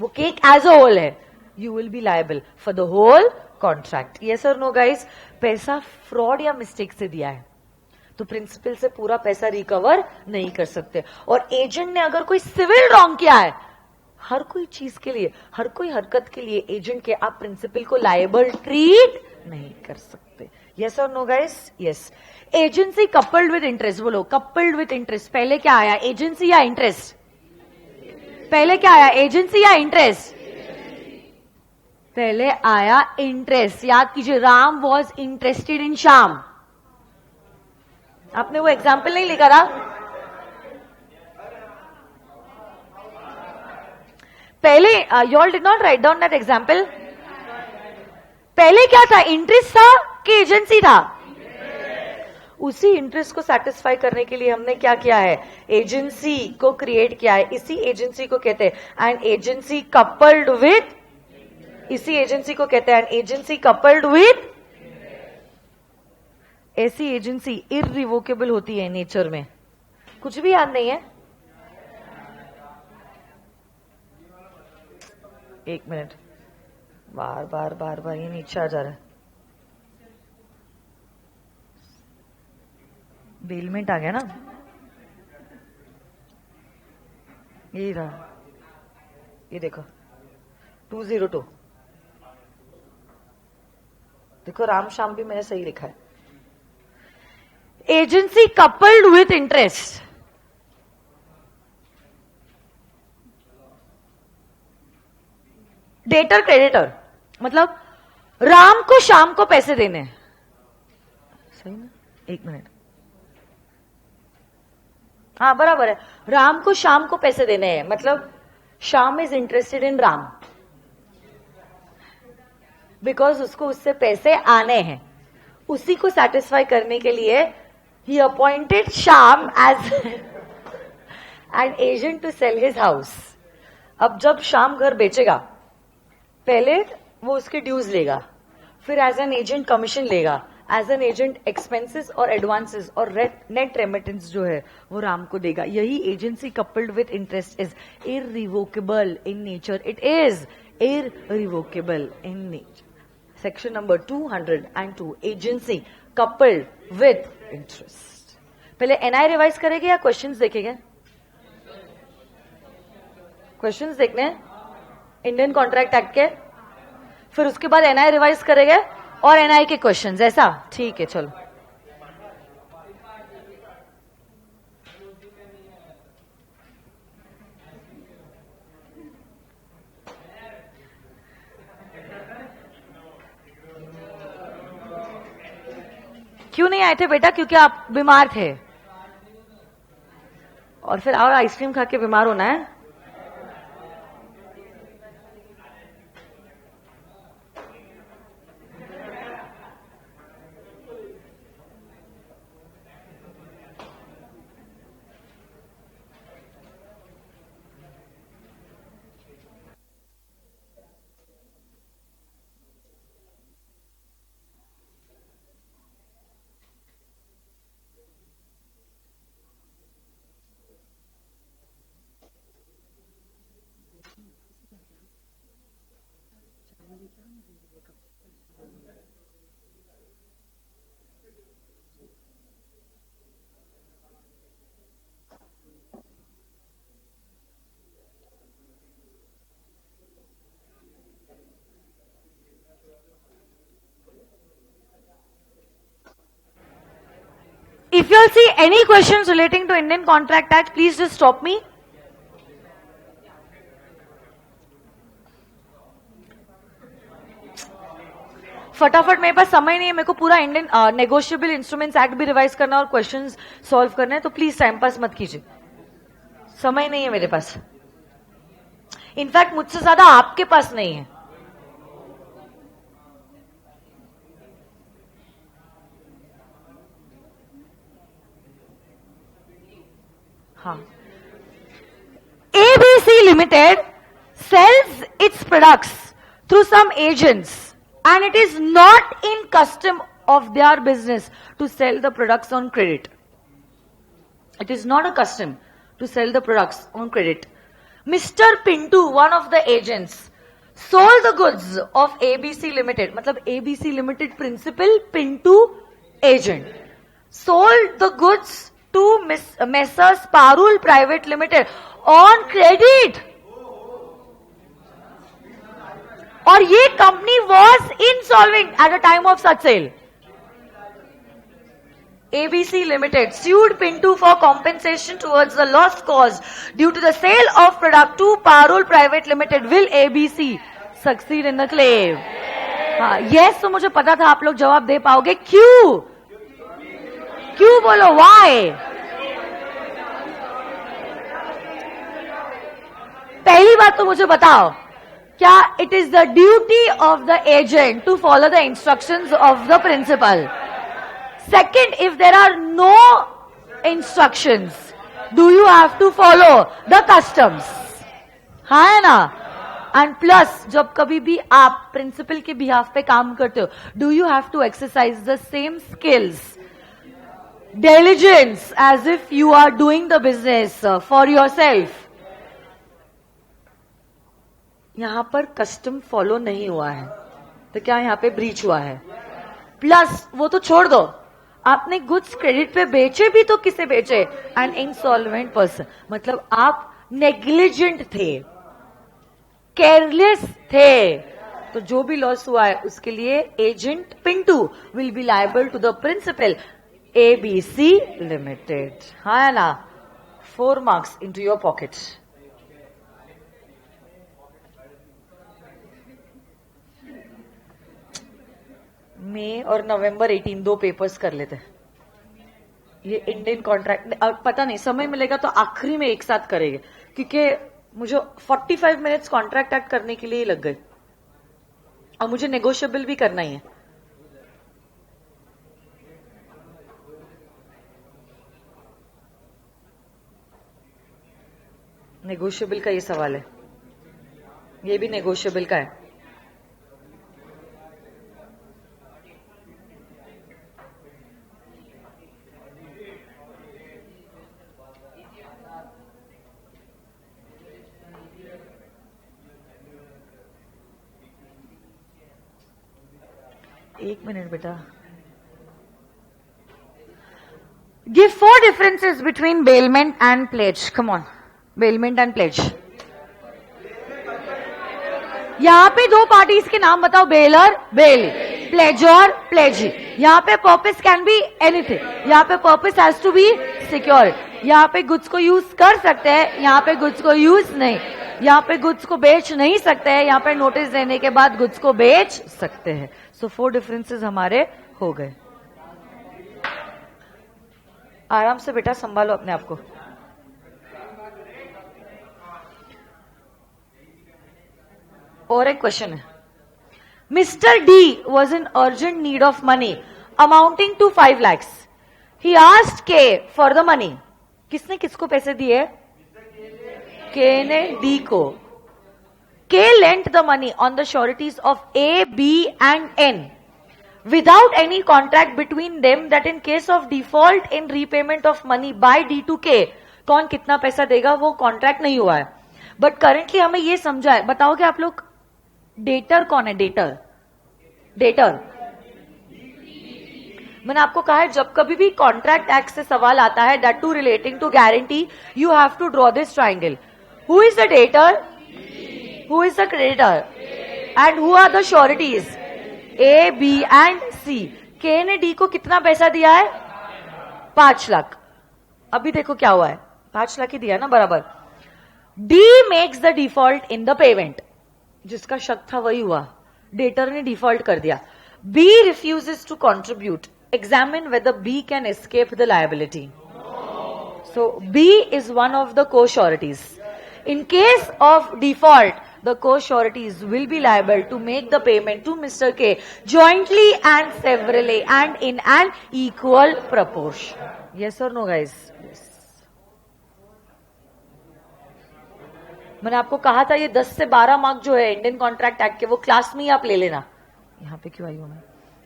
वो केक एज अ होल है। You will be liable for the whole contract. Yes और नो गाइस? पैसा फ्रॉड या मिस्टेक से दिया है तो प्रिंसिपल से पूरा पैसा रिकवर नहीं कर सकते। और एजेंट ने अगर कोई सिविल रॉन्ग किया है, हर कोई चीज के लिए, हर कोई हरकत के लिए एजेंट के आप प्रिंसिपल को लायबल ट्रीट नहीं कर सकते। यस और no guys? Yes. Agency coupled with interest, बोलो कपल्ड विद इंटरेस्ट। पहले क्या आया, एजेंसी या इंटरेस्ट? पहले क्या आया, एजेंसी या इंटरेस्ट? पहले आया इंटरेस्ट। याद कीजिए, Ram was interested in Shyam. आपने वो एग्जाम्पल नहीं लिखा था? पहले you all did not write down that example. पहले क्या था, इंटरेस्ट था कि एजेंसी था? उसी इंटरेस्ट को सेटिस्फाई करने के लिए हमने क्या किया है, एजेंसी को क्रिएट किया है। इसी एजेंसी को कहते हैं एंड एजेंसी कपल्ड विथ, इसी एजेंसी को कहते हैं एजेंसी कपल्ड विथ। ऐसी एजेंसी इररिवोकेबल होती है नेचर में। कुछ भी याद नहीं है? एक मिनट, बार बार बार बार ये नीचे आ जा रहा है। बेलमेंट आ गया ना, यही रहा, ये देखो 202। देखो राम श्याम भी मैंने सही लिखा है। Agency coupled with interest. Debtor creditor, मतलब राम को श्याम को पैसे देने, सही ना? एक मिनट, हाँ बराबर है। राम को श्याम को पैसे देने हैं, मतलब Shyam is interested in Ram because उसको उससे पैसे आने हैं। उसी को सेटिस्फाई करने के लिए ही appointed Shyam as an agent to sell his house. अब जब श्याम घर बेचेगा, पहले वो उसके ड्यूज लेगा, फिर एज एन एजेंट कमीशन लेगा, एज एन एजेंट एक्सपेंसेस और एडवांसेस और नेट रेमिटेंस जो है वो राम को देगा। यही agency coupled with interest is irrevocable in nature. It is irrevocable in nature. Section number 202, agency coupled with interest. पहले एनआई रिवाइज करेंगे या क्वेश्चंस देखेंगे? क्वेश्चंस देखने हैं इंडियन कॉन्ट्रैक्ट एक्ट के, फिर उसके बाद एनआई रिवाइज करेंगे और एनआई के क्वेश्चंस, ऐसा? ठीक है, चलो। क्यों नहीं आए थे बेटा? क्योंकि आप बीमार थे, और फिर और आइसक्रीम खा के बीमार होना है? If you'll see any questions relating to Indian Contract Act, please just stop me. फटाफट, मेरे पास समय नहीं है, मेरे को पूरा इंडियन नेगोशिएबल इंस्ट्रूमेंट्स एक्ट भी रिवाइज करना और क्वेश्चंस सॉल्व करने हैं, तो प्लीज टाइम पास मत कीजिए, समय नहीं है मेरे पास। इनफैक्ट मुझसे ज्यादा आपके पास नहीं है। हाँ, ABC Limited sells its products through some agents, and it is not in custom of their business to sell the products on credit. It is not a custom to sell the products on credit. Mr. Pintu, one of the agents, sold the goods of ABC Limited, मतलब ABC Limited principal, Pintu agent, sold the goods to Messrs. Parul Private Limited on credit. और ये company was insolvent at the time of such sale. ABC Limited sued Pintu for compensation towards the loss caused due to the sale of product to Parul Private Limited. Will ABC succeed in the claim? हाँ, yes, तो मुझे पता था आप लोग जवाब दे पाओगे। क्यों? क्यों बोलो? Why? पहली बात तो मुझे बताओ, क्या it is the duty of the agent to follow the instructions of the principal? Second, if there are no instructions, do you have to follow the customs? हाँ है ना? And plus, जब कभी भी आप प्रिंसिपल के बिहाफ पे काम करते हो, do you have to exercise the same skills, diligence, as if you are doing the business for yourself? यहां पर कस्टम फॉलो नहीं हुआ है, तो क्या यहां पे ब्रीच हुआ है? प्लस वो तो छोड़ दो, आपने गुड्स क्रेडिट पे बेचे भी तो किसे बेचे? एन इंसॉल्वेंट पर्सन, मतलब आप नेग्लिजेंट थे, केयरलेस थे, तो जो भी लॉस हुआ है उसके लिए agent Pintu will be liable to the principal ABC limited. हाँ ना? 4 marks into your pocket. मई और नवंबर 18 2 पेपर्स कर लेते, ये इंडियन कॉन्ट्रैक्ट पता नहीं, समय मिलेगा तो आखिरी में एक साथ करेंगे, क्योंकि मुझे 45 मिनट्स कॉन्ट्रैक्ट एक्ट करने के लिए लग गए और मुझे नेगोशिएबल भी करना ही है। नेगोशिएबल का ये सवाल है, ये भी नेगोशिएबल का है। एक मिनट बेटा। Give 4 differences between bailment and pledge. Come on, bailment and pledge. यहां पे 2 पार्टीज के नाम बताओ, बेलर बेली, प्लेजर प्लेजी। यहां पे पर्पस कैन बी एनीथिंग, यहां पे purpose has to be secure. यहां पे गुड्स को यूज कर सकते हैं, यहां पे गुड्स को यूज नहीं, यहां पे गुड्स को बेच नहीं सकते हैं, यहां पे नोटिस देने के बाद गुड्स को बेच सकते हैं। सो 4 डिफरेंसेस हमारे हो गए। आराम से बेटा, संभालो अपने आप को। और एक क्वेश्चन है। Mister D was in urgent need of money amounting to 5 lakhs. He asked K for the money. किसने किसको पैसे दिए? के ने डी को। K lent the money on the sureties of A, B and N without any contract between them that in case of default in repayment of money by D to K, कौन कितना पैसा देगा वो contract नहीं हुआ है। But currently हमें ये समझा है, बताओगे आप लोग डेटर कौन है? डेटर, डेटर मैंने आपको कहा है जब कभी भी कॉन्ट्रैक्ट एक्ट से सवाल आता है, that to relating to guarantee, you have to draw this triangle. Who is the debtor, who is the creditor and who are the sureties? A, B and C. K ने D को कितना पैसा दिया है? 5 लाख। अभी देखो क्या हुआ है, 5 लाख ही दिया ना बराबर। D makes the default in the payment, जिसका शक था वही हुआ, डेटर ने डिफॉल्ट कर दिया। B refuses to contribute, examine whether B can escape the liability. So B is one of the co-sureties. In case of default, the co-sureties will be liable to make the payment to Mr. K jointly and severally and in an equal proportion. Yes or no guys? Yes. मैंने आपको कहा था ये 10 से 12 mark जो है Indian contract act के, वो क्लास में ही आप ले लेना। यहां पे क्यों आई हूं मैं?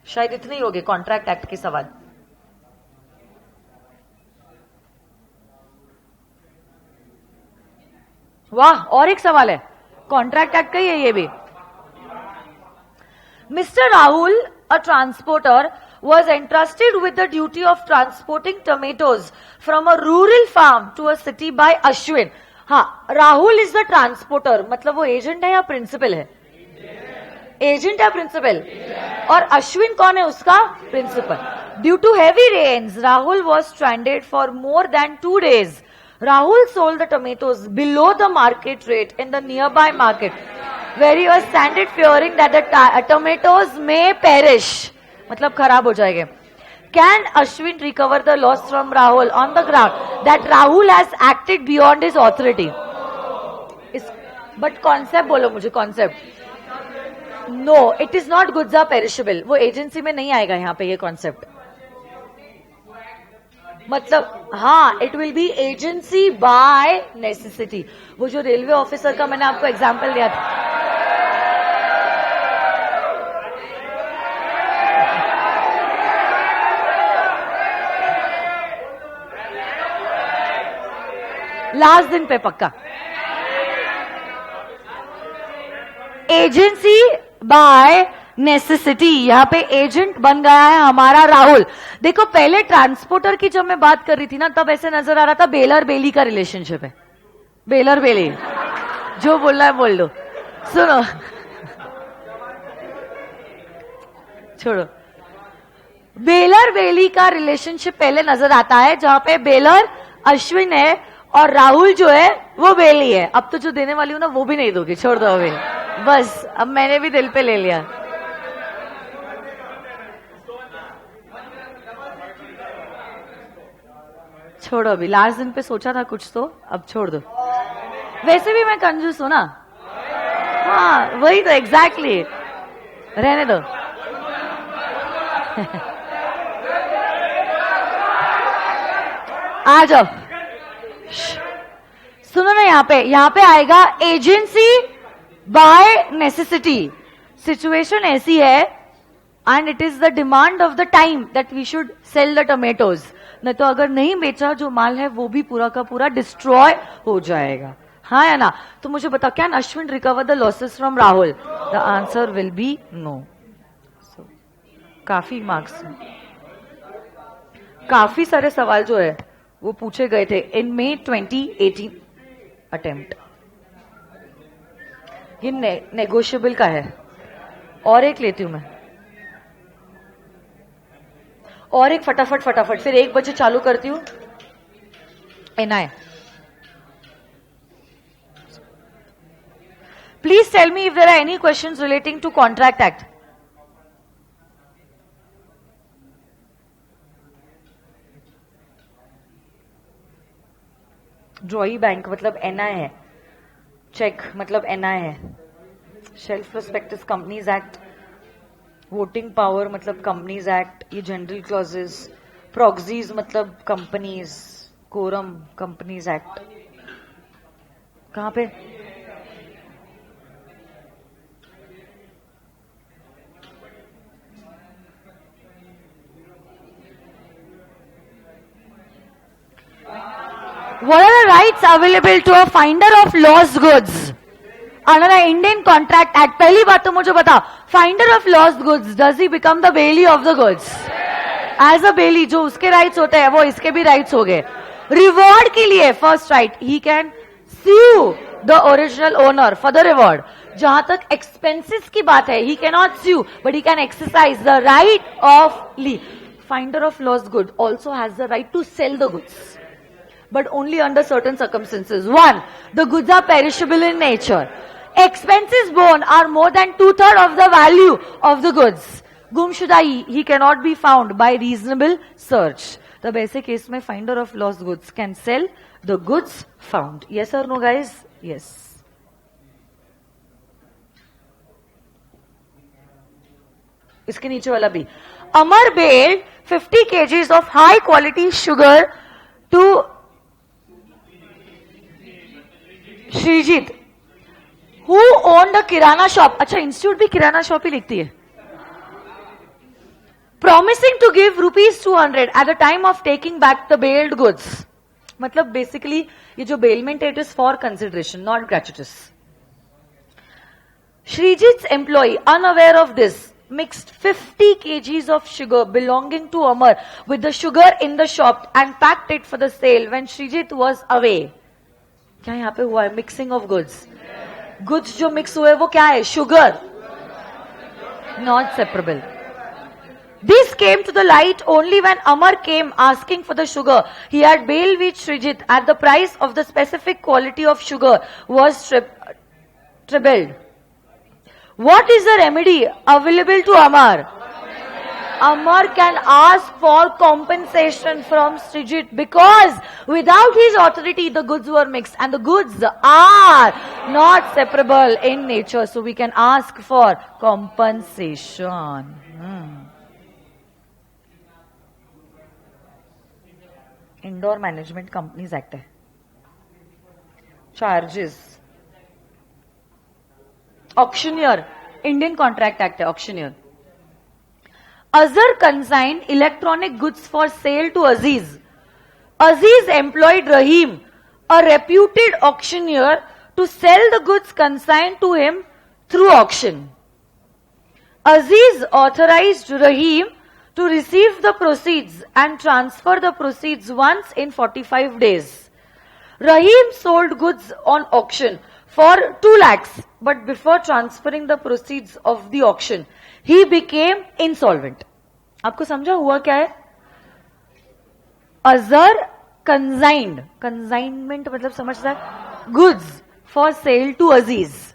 शायद इतने ही हो गए कॉन्ट्रैक्ट एक्ट के सवाल। वाह, और एक सवाल है, कॉन्ट्रैक्ट एक्ट का ही है ये भी। Mister Rahul, a transporter, was entrusted with the duty of transporting tomatoes from a rural farm to a city by Ashwin. हाँ, राहुल इज द ट्रांसपोर्टर, मतलब वो एजेंट है या प्रिंसिपल है? एजेंट है प्रिंसिपल। और अश्विन कौन है उसका? Principal. Due to heavy rains Rahul was stranded for more than 2 days. Rahul sold the tomatoes below the market rate in the nearby market, where he was stranded fearing that the tomatoes may perish, मतलब खराब हो जाएंगे. Can Ashwin recover the loss from Rahul on the ground that Rahul has acted beyond his authority? But concept बोलो मुझे, concept. No, it is not goods are perishable. वो agency में नहीं आएगा यहाँ पे ये कॉन्सेप्ट। मतलब हाँ, it will B agency bye necessity. वो जो रेलवे ऑफिसर का मैंने आपको एग्जांपल दिया था, लास्ट दिन पे पक्का एजेंसी बाय नेसेसिटी। यहाँ पे एजेंट बन गया है हमारा राहुल। देखो पहले ट्रांसपोर्टर की जब मैं बात कर रही थी ना, तब ऐसे नजर आ रहा था बेलर बेली का रिलेशनशिप है। बेलर बेली, जो बोल रहा है बोल दो। सुनो, छोड़ो, बेलर बेली का रिलेशनशिप पहले नजर आता है, जहां पे बेलर अश्विन है और राहुल जो है वो बेली है। अब तो जो देने वाली हूं ना वो भी नहीं दोगी, छोड़ दो अभी, बस अब मैंने भी दिल पे ले लिया। छोड़ो, अभी लास्ट दिन पे सोचा था कुछ तो अब छोड़ दो। वैसे भी मैं कंजूस हूं ना। हाँ वही तो, एग्जैक्टली रहने दो। आ जाओ, सुनो ना, यहाँ पे आएगा एजेंसी बाय नेसेसिटी। सिचुएशन ऐसी है and it is the demand of the time that we should sell the tomatoes, नहीं तो अगर नहीं बेचा जो माल है वो भी पूरा का पूरा डिस्ट्रॉय हो जाएगा। हाँ या ना? तो मुझे बताओ, can Ashwin recover the losses from Rahul? The answer will be no. काफी मार्क्स, काफी सारे सवाल जो है वो पूछे गए थे इन May 2018 अटेम्प्ट। ये नेगोशिएबल का है। और एक लेती हूं मैं, और एक फटाफट फटाफट, फिर 1 बजे चालू करती हूं। NI, please tell me if there are any questions relating to contract act. Drawee bank मतलब एनआई है, चेक मतलब एनआई है, shelf prospectus companies act, voting power मतलब कंपनीज एक्ट, ये जनरल क्लॉजेस, प्रॉक्सीज मतलब कंपनीज, कोरम कंपनीज एक्ट। कहां पे? What are the rights available to a finder of lost goods under the Indian Contract Act? पहली बात तो मुझे बता, finder of lost goods, does he become the bailey of the goods? As a bailey, जो उसके rights होते हैं वो इसके भी rights हो गए। Reward के लिए first right, he can sue the original owner for the reward. जहां तक expenses की बात है, he cannot sue, but he can exercise the right of lien. Finder of lost good also has the right to sell the goods, but only under certain circumstances. 1, the goods are perishable in nature. Expenses borne are more than 2/3 of the value of the goods. Gumshuda, he cannot be found by reasonable search. The basic case में finder of lost goods can sell the goods found. Yes or no, guys? Yes. इसके नीचे वाला भी, Amar bailed 50 kgs of high quality sugar to Shrijit, who owned a kirana shop. अच्छा, institute भी kirana shop ही लिखती है। Promising to give ₹200 at the time of taking back the bailed goods. मतलब basically ये जो bailment it is for consideration, not gratuitous. Shrijit's employee, unaware of this, mixed 50 kgs of sugar belonging to Amar with the sugar in the shop and packed it for the sale when Shrijit was away. क्या यहां पे हुआ है? Mixing of goods. Goods जो mix हुए वो क्या है? Sugar, not separable. This came to the light only when Amar came asking for the sugar he had bailed with Shrijit at the price of the specific quality of sugar was trebled. What is the remedy available to Amar? Amar can ask for compensation from Shrijit because without his authority the goods were mixed and the goods are not separable in nature, so we can ask for compensation. Indoor Management Companies Act है। Charges, auctioneer, Indian Contract Act है, auctioneer। Azhar consigned electronic goods for sale to Aziz. Aziz employed Rahim, a reputed auctioneer, to sell the goods consigned to him through auction. Aziz authorized Rahim to receive the proceeds and transfer the proceeds once in 45 days. Rahim sold goods on auction for 2 lakhs, but before transferring the proceeds of the auction, he became insolvent. आपको समझा हुआ क्या है? Azhar consigned, consignment मतलब समझता है, goods for sale to Aziz.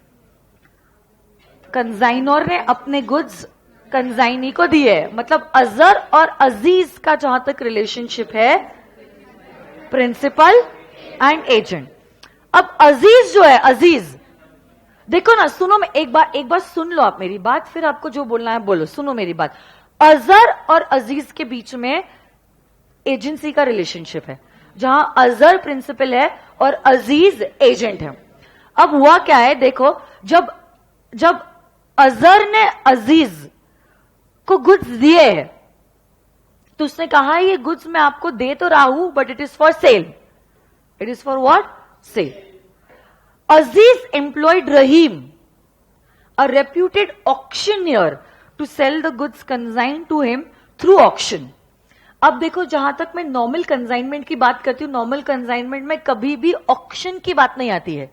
कंजाइनर ने अपने गुड्स कंजाइनी को दिए, मतलब अजहर और अजीज का जहां तक रिलेशनशिप है प्रिंसिपल एंड एजेंट। अब अजीज जो है, अजीज देखो ना, सुनो, मैं एक बार सुन लो आप मेरी बात, फिर आपको जो बोलना है बोलो। सुनो मेरी बात। अजहर और अजीज के बीच में एजेंसी का रिलेशनशिप है, जहां अजहर प्रिंसिपल है और अजीज एजेंट है। अब हुआ क्या है, देखो, जब अजहर ने अजीज को गुड्स दिए हैं, तो उसने कहा ये गुड्स मैं आपको दे तो रहा हूं, but it is for sale. It is for what? Sale. Aziz employed Rahim, a reputed auctioneer, to sell the goods consigned to him through auction. अब देखो, जहां तक मैं नॉर्मल कंसाइनमेंट की बात करती हूं, नॉर्मल कंसाइनमेंट में कभी भी ऑक्शन की बात नहीं आती है।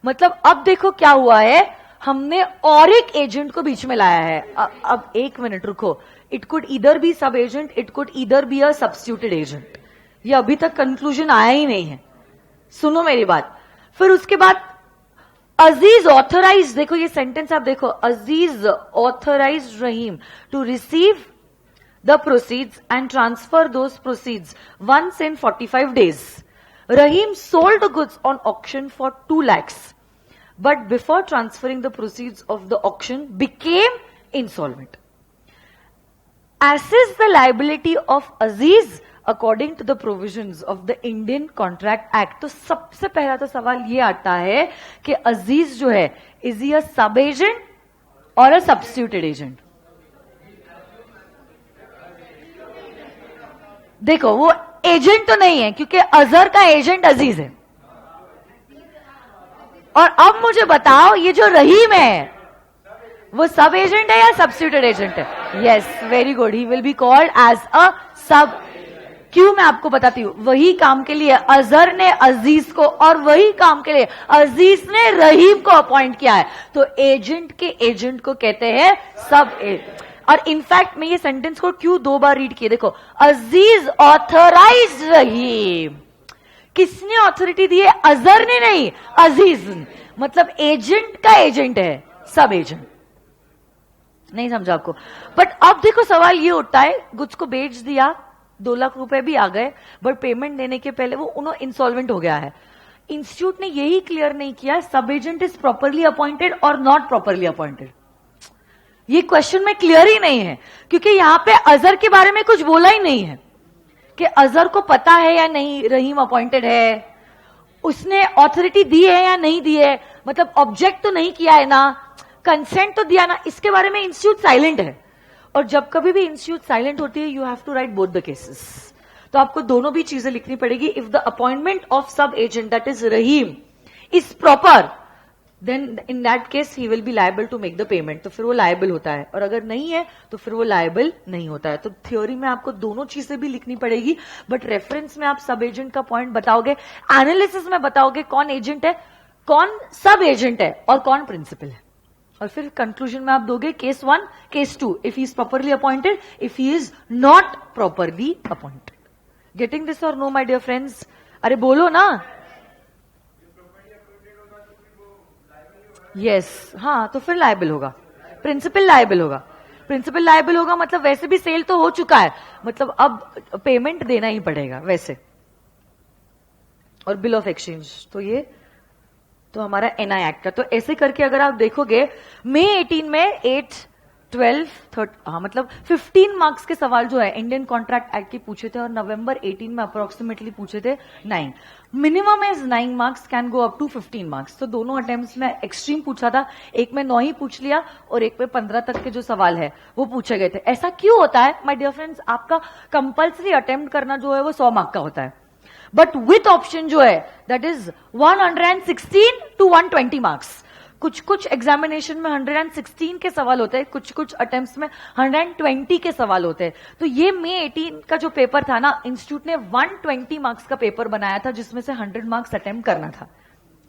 मतलब अब देखो क्या हुआ है, हमने और एक एजेंट को बीच में लाया है। अब एक मिनट रुको, इट कुड ईदर बी सब agent, it could either be a substituted agent. ये अभी तक कंक्लूजन आया ही नहीं है, सुनो मेरी बात। फिर उसके बाद अजीज ऑथराइज, देखो ये सेंटेंस आप देखो, Aziz authorise Rahim to receive the proceeds and transfer those proceeds once in 45 days. Rahim sold the goods on auction for 2 lakhs, but before transferring the proceeds of the auction became insolvent. Assess the liability of Aziz according to the provisions of the Indian contract act. तो सबसे पहला तो सवाल ये आता है कि अजीज जो है, इज ही अ सब एजेंट और अ सब्स्टिट्यूटेड एजेंट? देखो, वो एजेंट तो नहीं है, क्योंकि अजहर का एजेंट अजीज है। और अब मुझे बताओ, ये जो रहीम है वो सब एजेंट है या सब्स्टिट्यूटेड एजेंट है? Yes, very good, he will be called as a sub. क्यों, मैं आपको बताती हूं। वही काम के लिए अजहर ने अजीज को, और वही काम के लिए अजीज ने रहीम को अपॉइंट किया है। तो एजेंट के एजेंट को कहते हैं सब एजेंट। और इनफैक्ट मैं ये सेंटेंस को क्यों 2 बार रीड किया, देखो, अजीज ऑथराइज रहीम। किसने ऑथोरिटी दी है? अजहर ने नहीं, अजीज ने। मतलब एजेंट का एजेंट है सब एजेंट। नहीं समझा आपको? बट अब देखो सवाल ये उठता है, गुड्स को बेच दिया, 2 लाख रुपए भी आ गए, बट पेमेंट देने के पहले वो उन्होंने इंसॉल्वेंट हो गया है। इंस्टीट्यूट ने यही क्लियर नहीं किया सब एजेंट इज प्रॉपरली अपॉइंटेड और नॉट प्रॉपरली अपॉइंटेड। ये क्वेश्चन में क्लियर ही नहीं है, क्योंकि यहां पे अजहर के बारे में कुछ बोला ही नहीं है कि अजहर को पता है या नहीं रहीम अपॉइंटेड है, उसने ऑथोरिटी दी है या नहीं दी है, मतलब ऑब्जेक्ट तो नहीं किया है ना, कंसेंट तो दिया ना, इसके बारे में इंस्टीट्यूट साइलेंट है। और जब कभी भी इंस्टीट्यूट साइलेंट होती है, you have to write both the cases. तो आपको दोनों भी चीजें लिखनी पड़ेगी। If the appointment of sub agent that is Rahim is proper, then in that case he will be liable to make the payment. तो फिर वो लायबल होता है, और अगर नहीं है तो फिर वो लायबल नहीं होता है। तो थ्योरी में आपको दोनों चीजें भी लिखनी पड़ेगी, बट रेफरेंस में आप सब एजेंट का पॉइंट बताओगे, एनालिसिस में बताओगे कौन एजेंट है, कौन सब एजेंट है और कौन प्रिंसिपल है। और फिर कंक्लूजन में आप दोगे case 1, case 2, if he is properly appointed, if he is not properly appointed. Getting this और नो माय डियर फ्रेंड्स? अरे बोलो ना। यस, हाँ, तो फिर लायबल होगा, प्रिंसिपल लायबल होगा। प्रिंसिपल लायबल होगा मतलब वैसे भी सेल तो हो चुका है, मतलब अब पेमेंट देना ही पड़ेगा वैसे। और बिल ऑफ एक्सचेंज, तो ये तो हमारा एनआई एक्ट का। तो ऐसे करके अगर आप देखोगे, मई 18 में 8, 12, 13, हाँ मतलब 15 मार्क्स के सवाल जो है इंडियन कॉन्ट्रैक्ट एक्ट के पूछे थे, और नवंबर 18 में अप्रोक्सीमेटली पूछे थे 9। Minimum is 9 marks, can go up to 15 marks. तो दोनों अटेम्प्ट्स में एक्सट्रीम पूछा था, एक में 9 ही पूछ लिया और एक में 15 तक के जो सवाल है वो पूछे गए थे। ऐसा क्यों होता है माय डियर फ्रेंड्स? आपका कंपल्सरी अटेम्प्ट करना जो है वो 100 मार्क का होता है, बट विथ ऑप्शन जो है दैट इज 116 to 120 मार्क्स। कुछ कुछ एग्जामिनेशन में 116 के सवाल होते हैं, कुछ कुछ अटेम्प्ट्स में 120 के सवाल होते हैं। तो ये मई 18 का जो पेपर था ना, इंस्टीट्यूट ने 120 मार्क्स का पेपर बनाया था, जिसमें से 100 मार्क्स अटेम्प्ट करना था।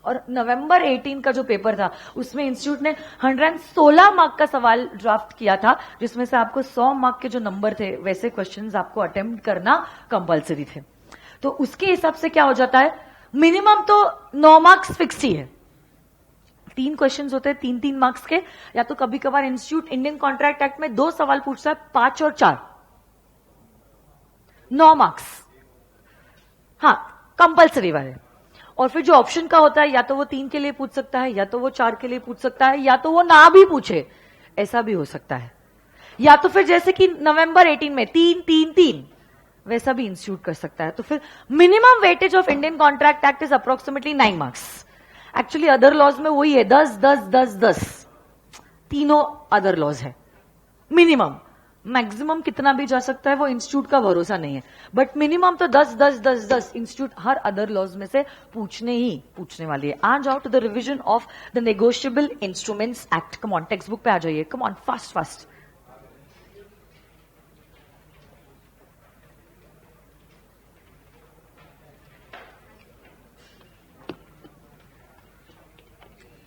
और नवंबर 18 का जो पेपर था उसमें इंस्टीट्यूट ने 116 मार्क का सवाल ड्राफ्ट किया था, जिसमें से आपको 100 मार्क के जो नंबर थे वैसे क्वेश्चंस आपको अटेम्प्ट करना कंपल्सरी थे। तो उसके हिसाब से क्या हो जाता है, मिनिमम तो 9 मार्क्स फिक्स ही है। 3 क्वेश्चंस होते हैं 3-3 मार्क्स के, या तो कभी कभार इंस्टीट्यूट इंडियन कॉन्ट्रैक्ट एक्ट में 2 सवाल पूछता है, 5 और 4, 9 मार्क्स। हाँ, कंपल्सरी वाले। और फिर जो ऑप्शन का होता है, या तो वो 3 के लिए पूछ सकता है, या तो वो 4 के लिए पूछ सकता है, या तो वो ना भी पूछे, ऐसा भी हो सकता है। या तो फिर जैसे कि नवंबर 18 में 3 3 3 वैसा भी इंस्टीट्यूट कर सकता है। तो फिर minimum weightage of Indian contract act is approximately 9 marks. Actually other laws में वही है, 10 10 10 10, तीनों अदर लॉज है। मिनिमम, मैक्सिमम कितना भी जा सकता है वो इंस्टीट्यूट का भरोसा नहीं है, बट मिनिमम तो 10 10 10 10 इंस्टीट्यूट हर अदर लॉज में से पूछने वाली है। आ जाओ to the revision of the negotiable instruments act. Come on, textbook पे आ जाइए, कम ऑन, फास्ट फास्ट।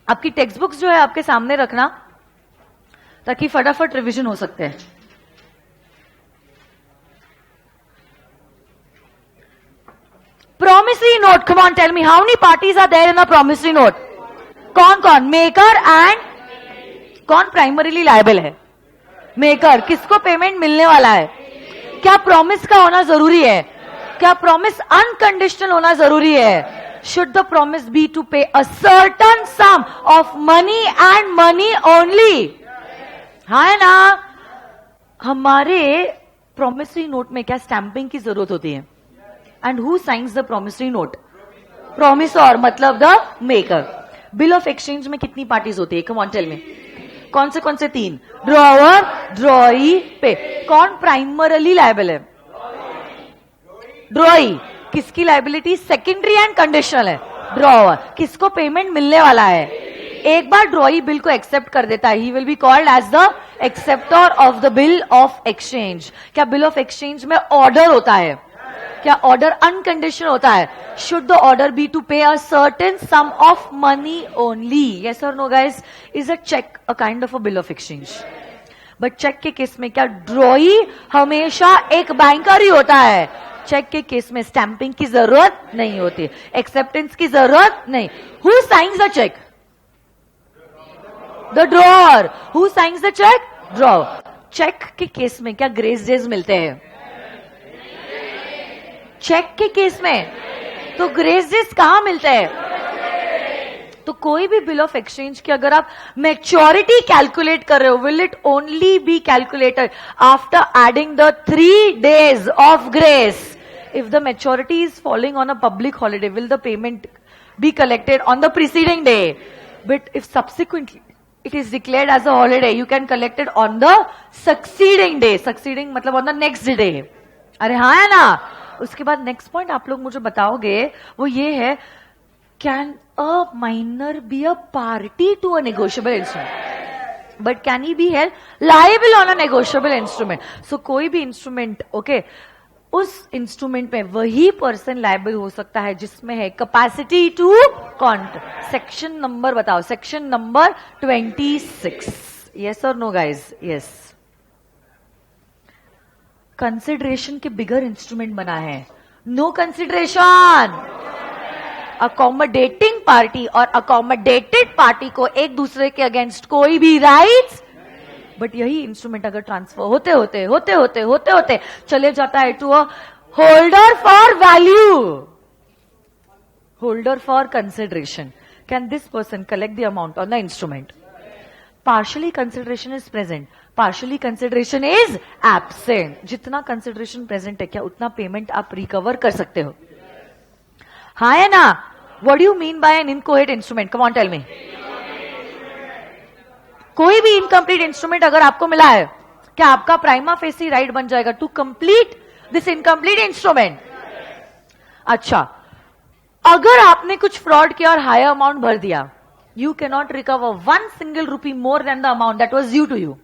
आपकी टेक्स्ट बुक्स जो है आपके सामने रखना, ताकि फटाफट रिवीजन हो सकते हैं। Promissory note, come on tell me how many parties are there in a promissory note? कौन कौन? मेकर एंड कौन प्राइमरीली लायबल है? मेकर। किसको पेमेंट मिलने वाला है? क्या प्रॉमिस का होना जरूरी है? क्या प्रॉमिस अनकंडीशनल होना जरूरी है? Should the promise be to pay a certain sum of money and money only? हाँ है ना? हमारे promissory note में क्या स्टैंपिंग की जरूरत होती है? And who signs the promissory note? Promisor मतलब the maker. Bill of exchange में कितनी पार्टीज होती है? Come on tell me. कौन से 3? ड्रॉवर, ड्रॉई, पे। कौन प्राइमरली लायबल है? ड्रॉई। किसकी लाइबिलिटी? सेकेंडरी एंड कंडीशनल है। ड्रॉवर। किसको पेमेंट मिलने वाला है? एक बार ड्रॉई बिल को एक्सेप्ट कर देता है, he will be called as the acceptor of the bill of exchange. क्या बिल ऑफ एक्सचेंज में ऑर्डर होता है? क्या ऑर्डर अनकंडीशनल होता है? Should the order be to pay a certain sum of money only? Yes और no guys? Is a cheque a kind of a bill of exchange? But cheque के case में क्या ड्रॉई हमेशा एक बैंकर ही होता है? चेक के केस में स्टैंपिंग की जरूरत नहीं होती, एक्सेप्टेंस की जरूरत नहीं। Who signs the cheque? The drawer. Who signs the cheque? Drawer. Cheque के केस में क्या ग्रेस डेज मिलते हैं? चेक के केस में तो ग्रेस डेज कहां मिलते हैं? तो कोई भी बिल ऑफ एक्सचेंज की अगर आप मैच्योरिटी कैलकुलेट कर रहे हो, will it only be calculated after adding the 3 days of grace? If the maturity is falling on a public holiday, will the payment be collected on the preceding day? But if subsequently it is declared as a holiday, you can collect it on the succeeding day. Succeeding मतलब on the next day. अरे हाँ है ना? उसके बाद next point आप लोग मुझे बताओगे, वो ये है, can a minor be a party to a negotiable instrument? But can he be held liable on a negotiable instrument? So कोई भी इंस्ट्रूमेंट, ओके, उस इंस्ट्रूमेंट में वही पर्सन लायबल हो सकता है जिसमें है capacity to contract. Section number बताओ, सेक्शन नंबर 26। यस और नो गाइज? यस। कंसिडरेशन के बिगर इंस्ट्रूमेंट बना है। No consideration. अकोमोडेटिंग पार्टी और अकोमोडेटेड पार्टी को एक दूसरे के अगेंस्ट कोई भी राइट्स, बट यही इंस्ट्रूमेंट अगर ट्रांसफर होते होते चले जाता है to a holder for value, holder for consideration, can this person collect the amount on the instrument? Partially consideration is present, partially consideration is absent. जितना कंसिडरेशन प्रेजेंट है, क्या उतना पेमेंट आप रिकवर कर सकते हो? हाँ है ना? What do you mean by an incoherent instrument? Come on tell me. कोई भी इनकम्प्लीट इंस्ट्रूमेंट अगर आपको मिला है, क्या आपका प्राइमा फेसी राइट बन जाएगा to complete this incomplete instrument? अच्छा, अगर आपने कुछ फ्रॉड किया और हायर अमाउंट भर दिया, you can not recover 1 single rupee more than the amount that was due to you.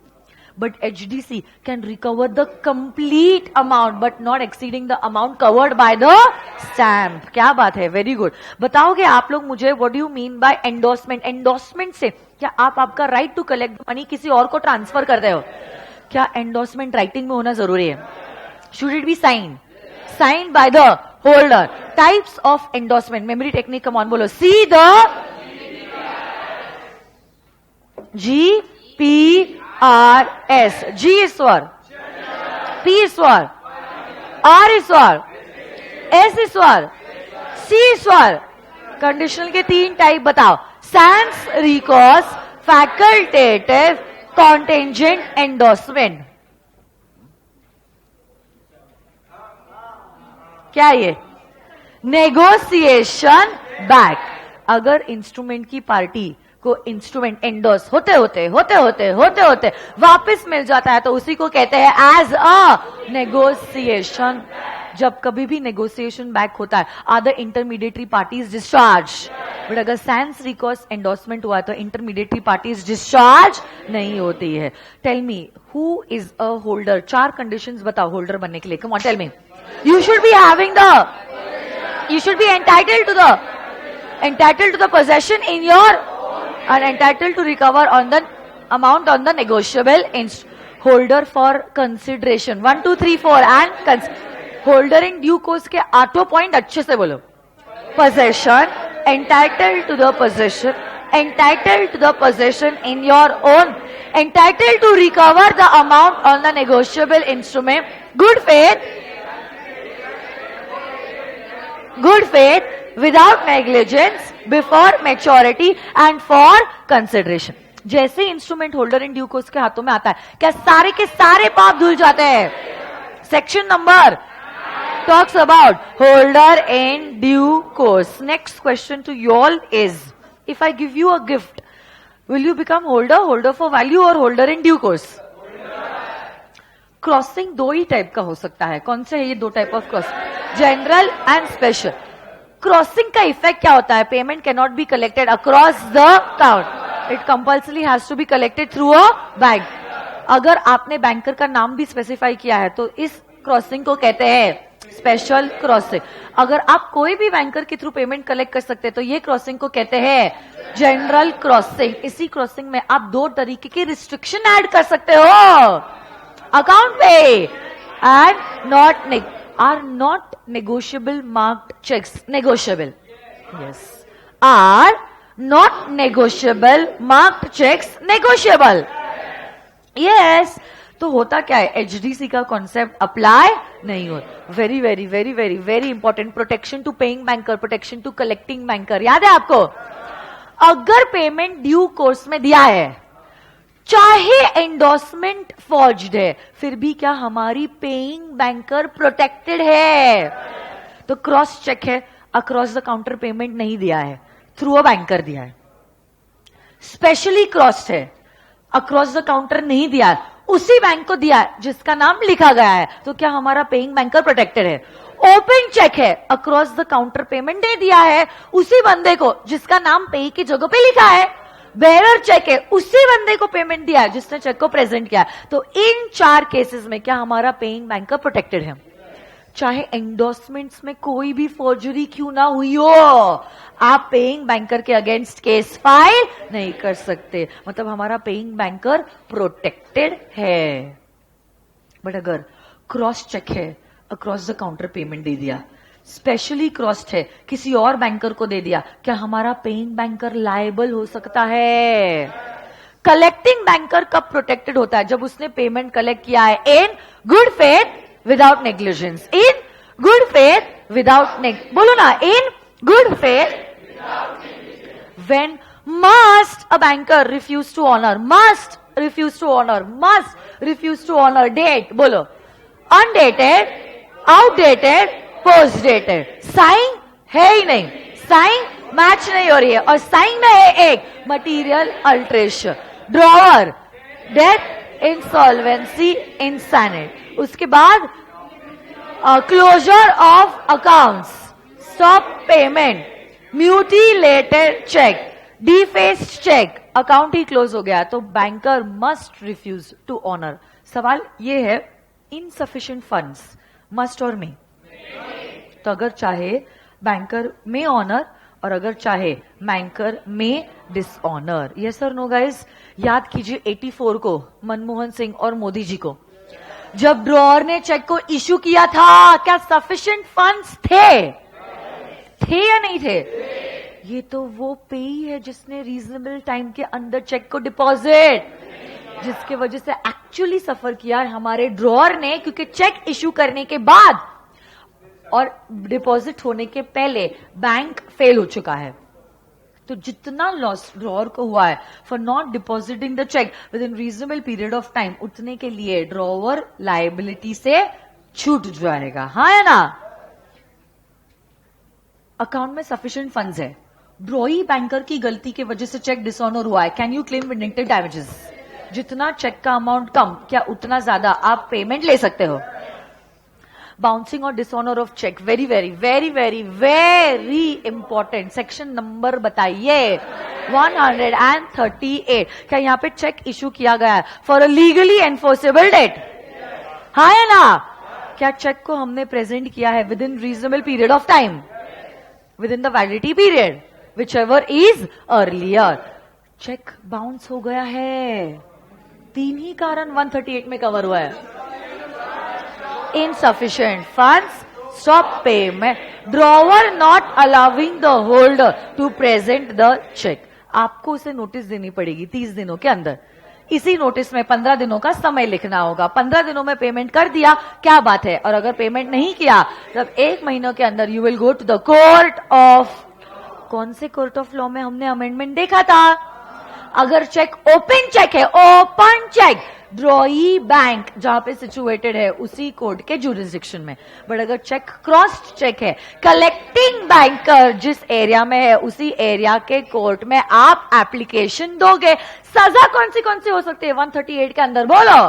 But HDC can recover the complete amount but not exceeding the amount covered by the stamp. क्या बात है, very good. बताओगे आप लोग मुझे what do you mean bye endorsement? Endorsement से क्या आप आपका राइट टू कलेक्ट मनी किसी और को ट्रांसफर करते हो? क्या एंडोर्समेंट राइटिंग में होना जरूरी है? Should it be signed? Signed by the holder. Types of endorsement, memory technique, come on बोलो। See the GPRS। G is for, P is for, R is for, S is for, सी स्वर, conditional के 3 type बताओ, sense रिकॉर्स, facultative, contingent endorsement. क्या ये? Negotiation back. अगर instrument की party को instrument endorse होते होते वापस मिल जाता है तो उसी को कहते हैं एज अ नेगोशिएशन। जब कभी भी नेगोशिएशन बैक होता है are the intermediary parties discharge, but अगर सैंस रिकॉर्स एंडोर्समेंट हुआ तो इंटरमीडिएटरी पार्टीज डिस्चार्ज नहीं होती है। Tell me who is a holder? 4 conditions बताओ होल्डर बनने के लिए। Come on tell me. You should be having you should be entitled to the possession in your, and entitled to recover on the amount on the negotiable holder for consideration. 1, 2, 3, 4 and holder in due course के 8 point अच्छे से बोलो। Possession, entitled to the possession, entitled to the possession in your own, entitled to recover the amount on the negotiable instrument, good faith without negligence before maturity and for consideration। जैसे instrument holder in due course के हाथों में आता है क्या सारे के सारे पाप धुल जाते हैं? Section number talks about holder in due course. Next question to you all is, if I give you a gift, will you become holder for value or holder in due course? Crossing 2 ही type का हो सकता है। कौन से है ये 2 type of crossing? General and special. Crossing का इफेक्ट क्या होता है? Payment can not be collected across the count, it compulsory has to be collected through a bank. अगर आपने बैंकर का नाम भी स्पेसिफाई किया है तो इस क्रॉसिंग को कहते हैं स्पेशल क्रॉसिंग। अगर आप कोई भी बैंकर के थ्रू पेमेंट कलेक्ट कर सकते हैं तो ये क्रॉसिंग को कहते हैं जनरल क्रॉसिंग। इसी क्रॉसिंग में आप 2 तरीके की रिस्ट्रिक्शन ऐड कर सकते हो, account pay and are not negotiable marked checks negotiable, yes, are not negotiable marked checks negotiable, yes। तो होता क्या है? एचडीसी का कॉन्सेप्ट अप्लाई नहीं होता। Very very very very very important. Protection to paying banker, protection to collecting banker, याद है आपको? अगर पेमेंट ड्यू कोर्स में दिया है चाहे एंडोर्समेंट फॉर्ज्ड है, फिर भी क्या हमारी पेइंग बैंकर प्रोटेक्टेड है? तो क्रॉस चेक है, अक्रॉस द काउंटर पेमेंट नहीं दिया है, थ्रू अ बैंकर दिया है। स्पेशली क्रॉस्ड है, अक्रॉस द काउंटर नहीं दिया है, उसी बैंक को दिया है जिसका नाम लिखा गया है, तो क्या हमारा पेइंग बैंकर प्रोटेक्टेड है? ओपन चेक है, अक्रॉस द काउंटर पेमेंट दे दिया है उसी बंदे को जिसका नाम पे की जगह पे लिखा है। बेरर चेक है, उसी बंदे को पेमेंट दिया है जिसने चेक को प्रेजेंट किया। तो इन 4 केसेस में क्या हमारा पेइंग बैंकर प्रोटेक्टेड है? चाहे एंडोर्समेंट्स में कोई भी फॉर्जरी क्यों ना हुई हो, आप पेइंग बैंकर के अगेंस्ट केस फाइल नहीं कर सकते, मतलब हमारा पेइंग बैंकर प्रोटेक्टेड है। बट अगर क्रॉस चेक है, अक्रॉस द काउंटर पेमेंट दे दिया, स्पेशली क्रॉस्ड है, किसी और बैंकर को दे दिया, क्या हमारा पेइंग बैंकर लायबल हो सकता है? कलेक्टिंग बैंकर कब प्रोटेक्टेड होता है? जब उसने पेमेंट कलेक्ट किया है in good faith without negligence, in good faith without बोलो ना, in good faith. When must a banker refuse to honour, must refuse to honour, must refuse to honour date, बोलो undated, outdated, post dated. Sign है ही नहीं, sign match नहीं हो रही है, और साइन में है एक material alteration, drawer, death, insolvency, insanity. उसके बाद closure of accounts, stop payment, mutilated cheque, defaced cheque, account ही क्लोज हो गया तो banker must refuse to honour. सवाल ये है, इनसफिशिएंट फंड्स मस्ट और मे, तो अगर चाहे बैंकर में ऑनर और अगर चाहे बैंकर में डिसऑनर। यस और नो गाइस? याद कीजिए 84 को मनमोहन सिंह और मोदी जी को जब ड्रॉअर ने चेक को इश्यू किया था, क्या सफिशिएंट फंड्स थे या नहीं थे? ये तो वो पेई है जिसने रीजनेबल टाइम के अंदर चेक को डिपॉजिट, जिसके वजह से एक्चुअली सफर किया हमारे ड्रॉअर ने, क्योंकि चेक इश्यू करने के बाद और डिपॉजिट होने के पहले बैंक फेल हो चुका है, तो जितना लॉस ड्रॉअर को हुआ है for not depositing the cheque within reasonable period of time, उतने के लिए ड्रॉअर लायबिलिटी से छूट जाएगा। हाँ है ना? अकाउंट में सफिशिएंट फंड्स है, ड्रॉई बैंकर की गलती की वजह से चेक डिसऑनर हुआ है, can you claim vindictive damages? जितना चेक का अमाउंट कम, क्या उतना ज्यादा आप पेमेंट ले सकते हो? बाउंसिंग और dishonour of cheque, very very very very very important. Section number बताइए 138। क्या यहाँ पे चेक इशू किया गया है for a legally enforceable debt? हाँ है ना? क्या चेक को हमने प्रेजेंट किया है within reasonable period of time, with in the validity period, which ever is earlier? Cheque bounce हो गया है, 3 ही कारण 138 में कवर हुआ है। Insufficient funds, stop payment, drawer not allowing the holder to present the check. आपको उसे notice देनी पड़ेगी 30 दिनों के अंदर। इसी नोटिस में 15 दिनों का समय लिखना होगा। 15 दिनों में पेमेंट कर दिया, क्या बात है, और अगर पेमेंट नहीं किया तब 1 महीनों के अंदर you will go to the court of, कौन से कोर्ट ऑफ लॉ में हमने अमेंडमेंट देखा था? अगर चेक ओपन चेक है, ओपन चेक, ड्रॉई बैंक जहां पे सिचुएटेड है उसी कोर्ट के जुरिस्डिक्शन में। बट अगर चेक क्रॉस्ड चेक है, कलेक्टिंग बैंकर जिस एरिया में है उसी एरिया के कोर्ट में आप एप्लीकेशन दोगे। सजा कौन सी हो सकती है 138 के अंदर? बोलो।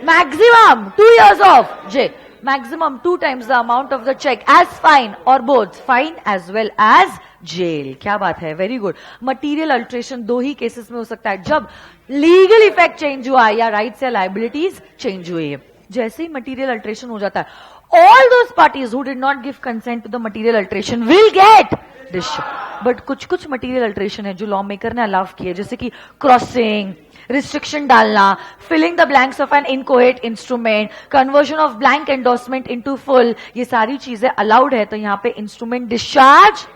Maximum 2 years of jail, maximum 2 times the amount of the cheque as fine और both fine as well as jail. क्या बात है, वेरी गुड। मटीरियल अल्ट्रेशन 2 ही केसेस में हो सकता है, जब लीगल इफेक्ट चेंज हुआ या राइट्स या लायबिलिटीज चेंज हुई है। जैसे ही मटीरियल अल्ट्रेशन हो जाता है, all those parties who did not give consent to the material alteration will get discharge. But कुछ मटीरियल अल्ट्रेशन है जो लॉ मेकर ने अलाउ किए, जैसे कि क्रॉसिंग, रिस्ट्रिक्शन डालना, filling the blanks of an inchoate instrument, conversion of blank endorsement into full, ये सारी चीजें अलाउड है। तो यहां पे इंस्ट्रूमेंट डिस्चार्ज,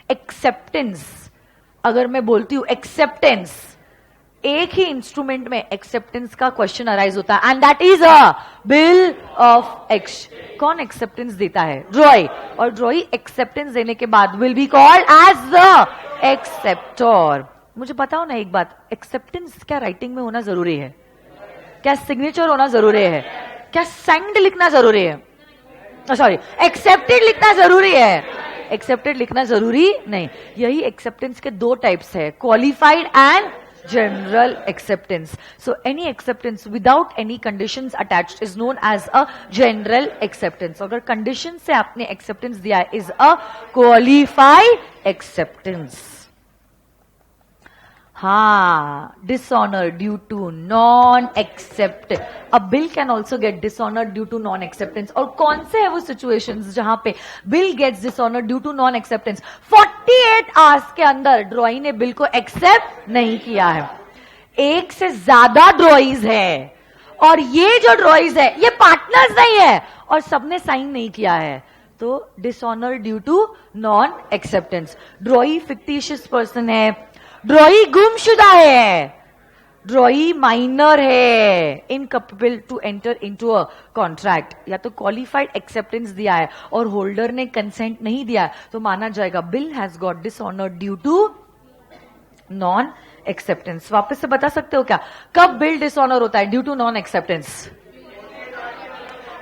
एक्सेप्टेंस, अगर मैं बोलती हूं एक्सेप्टेंस, एक ही इंस्ट्रूमेंट में एक्सेप्टेंस का क्वेश्चन अराइज होता है, and that is a bill of ex. कौन एक्सेप्टेंस देता है? ड्रॉई। और ड्रॉई एक्सेप्टेंस देने के बाद will be called as the acceptor. मुझे बताओ ना एक बात, एक्सेप्टेंस क्या राइटिंग में होना जरूरी है? क्या सिग्नेचर होना जरूरी है? क्या साइंड लिखना जरूरी है? सॉरी, एक्सेप्टेड लिखना जरूरी है? एक्सेप्टेड लिखना जरूरी नहीं। यही एक्सेप्टेंस के 2 टाइप्स है, qualified and general acceptance. So any acceptance without any conditions attached is known as a general acceptance. अगर कंडीशन से आपने एक्सेप्टेंस दिया है, इज अ क्वालिफाइड एक्सेप्टेंस। हाँ, dishonour due to non accept, a bill can also get dishonour due to non acceptance. और कौन से है वो सिचुएशंस जहां पे bill gets dishonour due to non acceptance? 48 hours के अंदर ड्रॉई ने बिल को एक्सेप्ट नहीं किया है, एक से ज्यादा ड्रॉइज है, और ये जो ड्रॉइज है ये पार्टनर्स नहीं है, और सबने साइन नहीं किया है, तो dishonour due to non acceptance. Drawee fictitious person है, ड्रॉई गुमशुदा है, ड्रॉई माइनर है, incapable to enter into a contract, या तो क्वालिफाइड एक्सेप्टेंस दिया है और होल्डर ने कंसेंट नहीं दिया है, तो माना जाएगा bill has got dishonour due to non acceptance. वापस से बता सकते हो क्या, कब बिल डिसऑनर होता है due to non acceptance?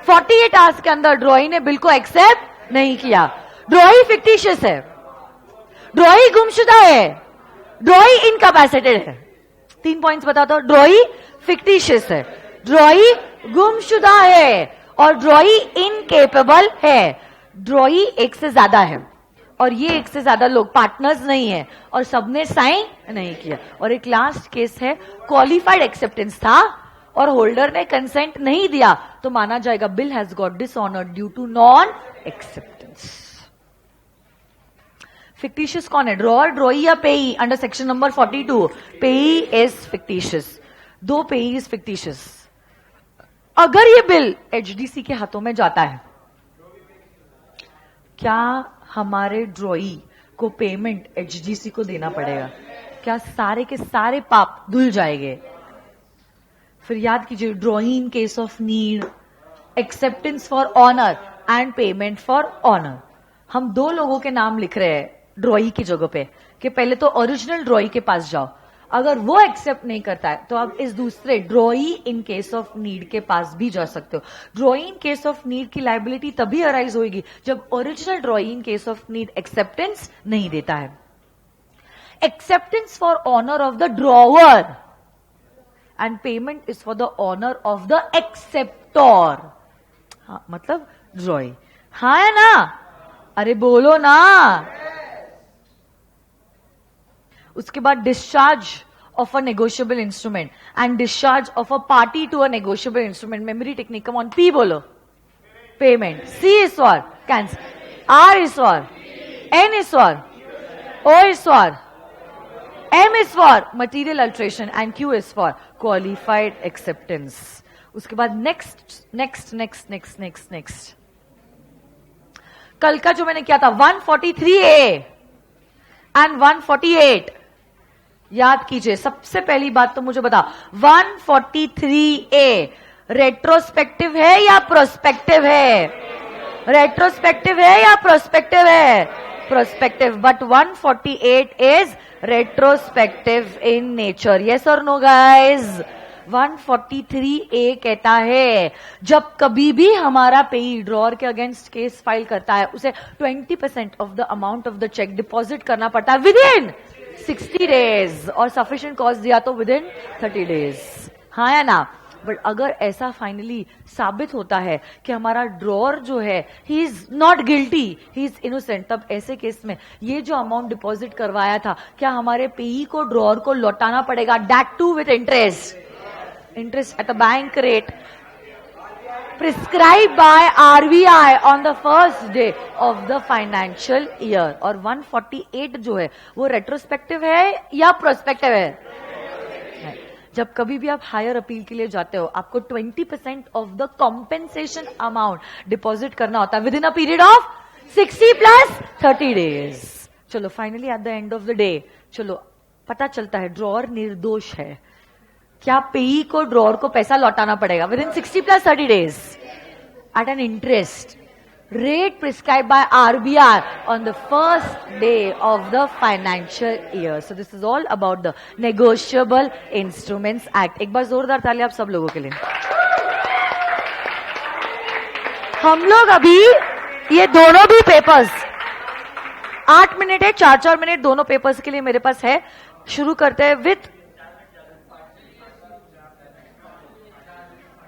48 hours के अंदर ड्रॉई ने बिल को एक्सेप्ट नहीं किया, ड्रॉई फिक्टिशियस है, ड्रॉई गुमशुदा है, ड्रॉई इनकैपेसिटेड है। 3 पॉइंट्स बताता हूं, ड्रॉई फिक्टिशियस है, ड्रॉई गुमशुदा है, और ड्रॉई इनकेपेबल है। ड्रॉई एक से ज्यादा है, और ये एक से ज्यादा लोग पार्टनर्स नहीं है, और सबने साइन नहीं किया। और एक लास्ट केस है, क्वालिफाइड एक्सेप्टेंस था और होल्डर ने कंसेंट नहीं दिया, तो माना जाएगा bill has got dishonour due to non acceptance. Fictitious कौन है? ड्रॉअर, ड्रॉई या पेई? अंडर सेक्शन नंबर 42 पेई इज फिक्टिशियस, 2 पेई इज फिक्टिशियस। अगर ये बिल एचडीसी के हाथों में जाता है, क्या हमारे ड्रॉई को पेमेंट एचडीसी को देना पड़ेगा? क्या सारे के सारे पाप धुल जाएंगे? फिर याद कीजिए, drawee in case of need, acceptance for honour and payment for honour. हम दो लोगों के नाम लिख रहे हैं ड्रॉई की जगह पे कि पहले तो ओरिजिनल ड्रॉई के पास जाओ, अगर वो एक्सेप्ट नहीं करता है तो आप इस दूसरे drawee in case of need के पास भी जा सकते हो। Drawee in case of need की लायबिलिटी तभी अराइज होगी जब original drawee in case of need acceptance नहीं देता है। Acceptance for honour of the drawer and payment is for the honour of the acceptor. हाँ, मतलब ड्रॉई। हाँ है ना? अरे बोलो ना। उसके बाद discharge of a negotiable instrument and discharge of a party to a negotiable instrument. Memory technique, come on, P बोलो, payment. C is for cancel, R is for, N is for, O is for, M is for material alteration and Q is for qualified acceptance. उसके बाद next next next next next next कल का जो मैंने किया था 143A and 148, याद कीजिए। सबसे पहली बात तो मुझे बताओ, 143A रेट्रोस्पेक्टिव है या प्रोस्पेक्टिव है? रेट्रोस्पेक्टिव है या प्रोस्पेक्टिव है? Prospective. But 148 is retrospective in nature. Yes और नो गाइज? 143A कहता है जब कभी भी हमारा पेई ड्रॉअर के अगेंस्ट केस फाइल करता है उसे 20% of the amount of the cheque deposit करना पड़ता है विद इन 60 डेज और सफिशिएंट कॉस्ट दिया तो विद इन 30 डेज। हाँ या ना? बट अगर ऐसा फाइनली साबित होता है कि हमारा ड्रॉअर जो है he is not guilty, he is innocent, तब ऐसे केस में ये जो अमाउंट डिपॉजिट करवाया था क्या हमारे पेई को ड्रॉअर को लौटाना पड़ेगा? That too with interest. Interest at a bank rate prescribed by RBI on the first day of the financial year। और 148 जो है वो रेट्रोस्पेक्टिव है या प्रोस्पेक्टिव है? जब कभी भी आप हायर अपील के लिए जाते हो आपको 20% of the compensation amount deposit करना होता है within a period of 60 plus 30 days. चलो finally at the end of the day चलो पता चलता है ड्रॉअर निर्दोष है। क्या पेई को ड्रॉअर को पैसा लौटाना पड़ेगा within 60 plus 30 days at an interest rate prescribe by RBI on the first day of the financial year. So this is all about the negotiable instruments act. एक बार जोरदार ताली आप सब लोगों के लिए। हम लोग अभी ये दोनों भी पेपर्स 8 मिनट है, 4-4 मिनट दोनों पेपर्स के लिए मेरे पास है। शुरू करते हैं विथ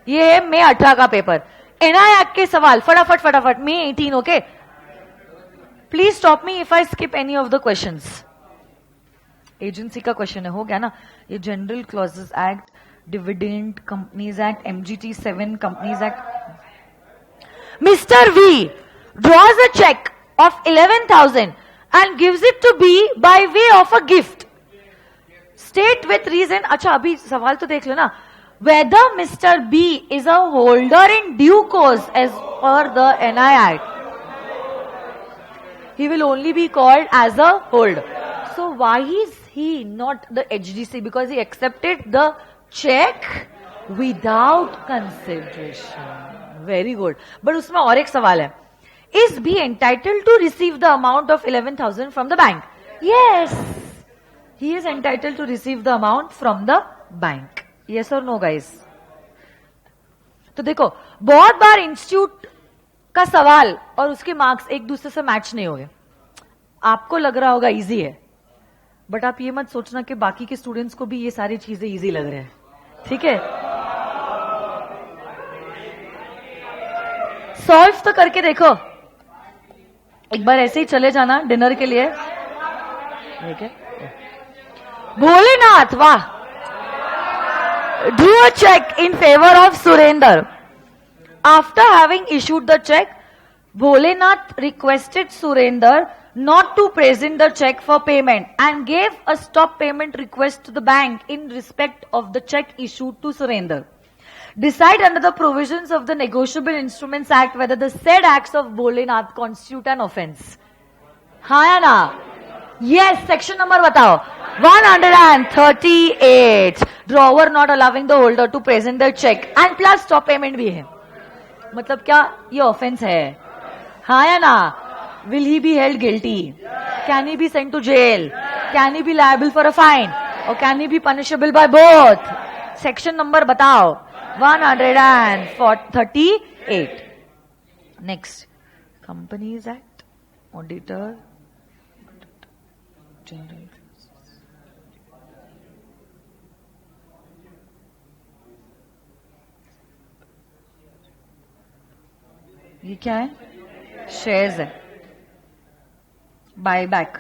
ये है मई 18 का पेपर, एनआई एक्ट के सवाल फटाफट फटाफट। मई 18, okay? Please stop me if I skip any of the questions. Agency का क्वेश्चन है, हो गया ना? ये general clauses act, dividend companies act, MGT 7 companies act. Mister V draws a cheque of 11,000 and gives it to B by way of a gift. State with reason. अच्छा अभी सवाल तो देख लो ना। Whether Mr. B is a holder in due course as per the NI Act, he will only be called as a holder. So why is he not the HDC? Because he accepted the check without consideration. Very good. But उसमें और एक सवाल है, is B entitled to receive the amount of 11,000 from the bank? Yes, he is entitled to receive the amount from the bank. Yes और no guys? तो देखो बहुत बार institute का सवाल और उसके मार्क्स एक दूसरे से मैच नहीं हो गए। आपको लग रहा होगा इजी है, बट आप ये मत सोचना कि बाकी के स्टूडेंट्स को भी ये सारी चीजें इजी लग रहे हैं, ठीक है? सॉल्व तो करके देखो, एक बार ऐसे ही चले जाना डिनर के लिए, ठीक है? भोलेनाथ, वाह! Drew a check in favor of Surender. After having issued the check, Bholenath requested Surender not to present the check for payment and gave a stop payment request to the bank in respect of the check issued to Surender. Decide under the provisions of the Negotiable Instruments Act whether the said acts of Bholenath constitute an offence. हाँ या ना? Yes, section number बताओ। 138, drawer not allowing the holder to present the cheque and plus stop payment भी है। मतलब क्या ये offence है? हाँ या ना? Will he be held guilty? Can he be sent to jail? Can he be liable for a fine? और can he be punishable by both? Section number बताओ। 138। Next, companies act, auditor, general. ये क्या है? Shares है। Buyback,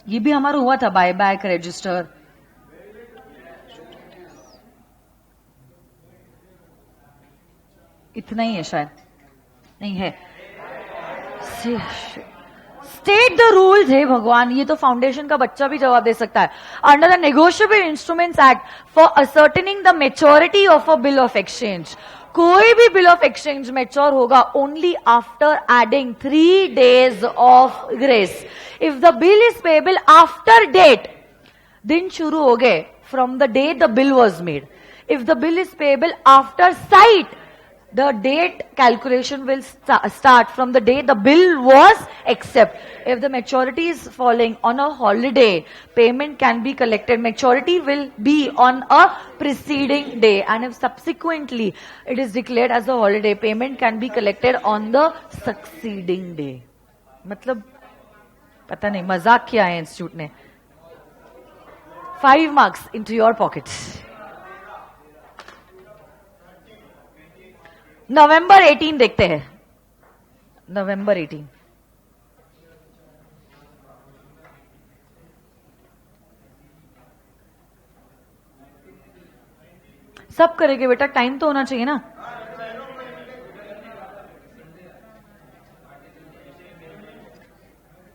ये भी हमारा हुआ था, बायबैक रजिस्टर। इतना ही है शायद, नहीं है। स्टेट द रूल्स है भगवान, ये तो फाउंडेशन का बच्चा भी जवाब दे सकता है। Under the negotiable instruments act for ascertaining the maturity of a bill of exchange, कोई भी बिल ऑफ एक्सचेंज मेच्योर होगा only after adding 3 days of grace. If the bill is payable after date, दिन शुरू हो गए from the day the bill was made. If the bill is payable after sight, the date calculation will start from the day the bill was accepted. If the maturity is falling on a holiday, payment can be collected. Maturity will be on a preceding day, and if subsequently it is declared as a holiday, payment can be collected on the succeeding day. मतलब पता नहीं मजाक किया है institute ने। 5 marks into your pockets. नवंबर 18 देखते हैं। नवंबर 18, सब करेंगे बेटा, टाइम तो होना चाहिए ना।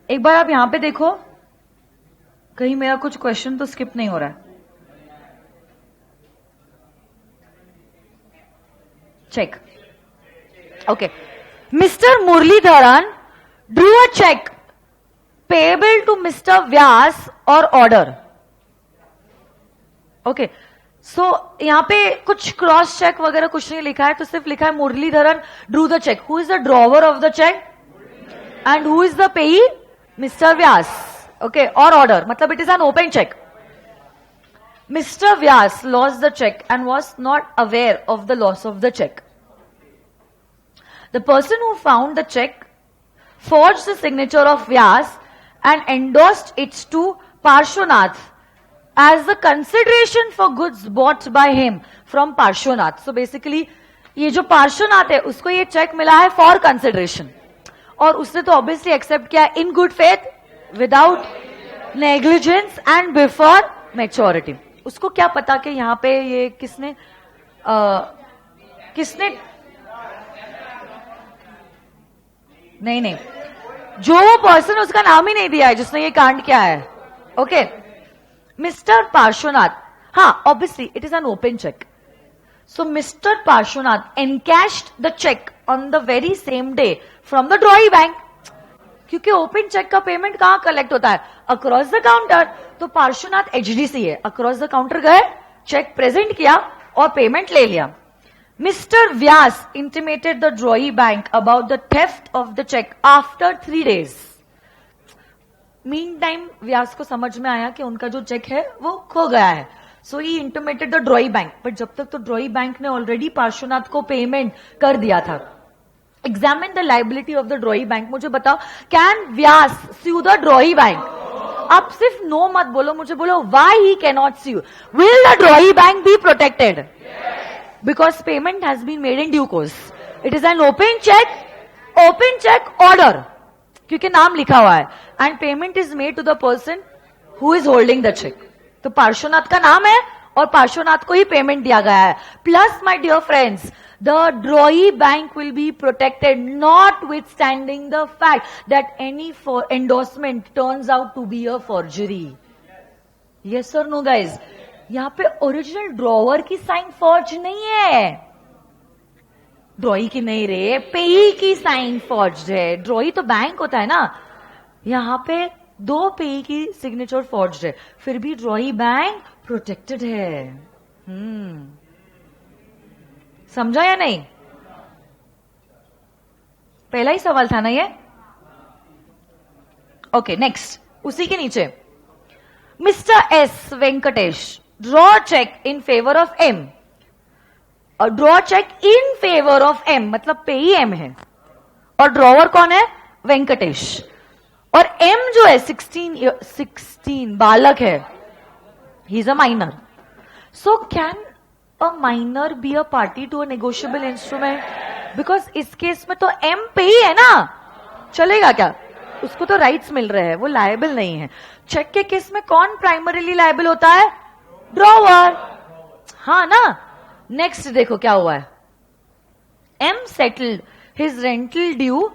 एक बार आप यहां पे देखो, कहीं मेरा कुछ क्वेश्चन तो स्किप नहीं हो रहा है। Check. Okay. Mr. Muralidharan drew a check payable to Mr. Vyas or order. Okay. So, यहाँ पे कुछ क्रॉस चेक वगैरह कुछ नहीं लिखा है, तो सिर्फ लिखा है Muralidharan drew the cheque. Who is the drawer of the cheque and who is the payee? Mister Vyas. Okay, और ऑर्डर मतलब it is an open cheque. Mr. Vyas lost the check and was not aware of the loss of the check. The person who found the check forged the signature of Vyas and endorsed it to Parshvanath as the consideration for goods bought by him from Parshvanath. So basically, ये जो पार्श्वनाथ है उसको ये check मिला है for consideration, और उसने तो ऑब्वियसली एक्सेप्ट किया इन good faith, without negligence and before maturity. उसको क्या पता कि यहाँ पे ये किसने नहीं, जो वो पर्सन, उसका नाम ही नहीं दिया है जिसने ये कांड किया है। ओके, मिस्टर पार्श्वनाथ, हाँ obviously it is an open cheque. So mister Parshvanath encashed the cheque on the very same day from the drawee bank, क्योंकि ओपन चेक का पेमेंट कहां कलेक्ट होता है? Across the counter. तो पार्श्वनाथ एचडीसी है, अक्रॉस द काउंटर गए, cheque present किया और पेमेंट ले लिया। Mister Vyas intimated the drawee bank about the theft of the cheque after 3 days। Meantime व्यास को समझ में आया कि उनका जो चेक है वो खो गया है, so he intimated the drawee bank. But जब तक तो ड्रॉई बैंक ने ऑलरेडी पार्श्वनाथ को पेमेंट कर दिया था। Examine the liability of the drawee bank. मुझे बताओ, can Vyas sue the drawee bank? आप सिर्फ नो मत बोलो, मुझे बोलो why he can not sue. Will the drawee bank be protected? Because payment has been made in due course. It is an open check order, क्योंकि नाम लिखा हुआ है, and payment is made to the person who is holding the cheque. तो पार्श्वनाथ का नाम है और पार्श्वनाथ को ही पेमेंट दिया गया है। Plus my dear friends, the Droi bank will be protected notwithstanding the fact that any endorsement turns out to be a forgery. Yes or no guys? यहाँ पे ओरिजिनल ड्रॉवर की साइन फॉर्ज नहीं है, ड्रॉई की नहीं रे, पेई की साइन फॉर्ज है। ड्रॉई तो बैंक होता है ना, यहाँ पे 2 पेई की सिग्नेचर फॉर्ज है, फिर भी ड्रॉई बैंक प्रोटेक्टेड है। समझा या नहीं? पहला ही सवाल था ना ये। ओके नेक्स्ट, उसी के नीचे mister S Venkatesh draw cheque in favour of M, और draw cheque in favour of M मतलब पे ही एम है, और ड्रॉवर कौन है? वेंकटेश। और एम जो है 16 बालक है, he is a minor. So can a minor be a party to a negotiable instrument? Because इस केस में तो एम पे ही है ना, चलेगा क्या? उसको तो राइट्स मिल रहे हैं, वो लायबल नहीं है। चेक के केस में कौन प्राइमरीली लायबल होता है? ड्रॉवर, हाँ ना। नेक्स्ट देखो क्या हुआ है। M settled his rental due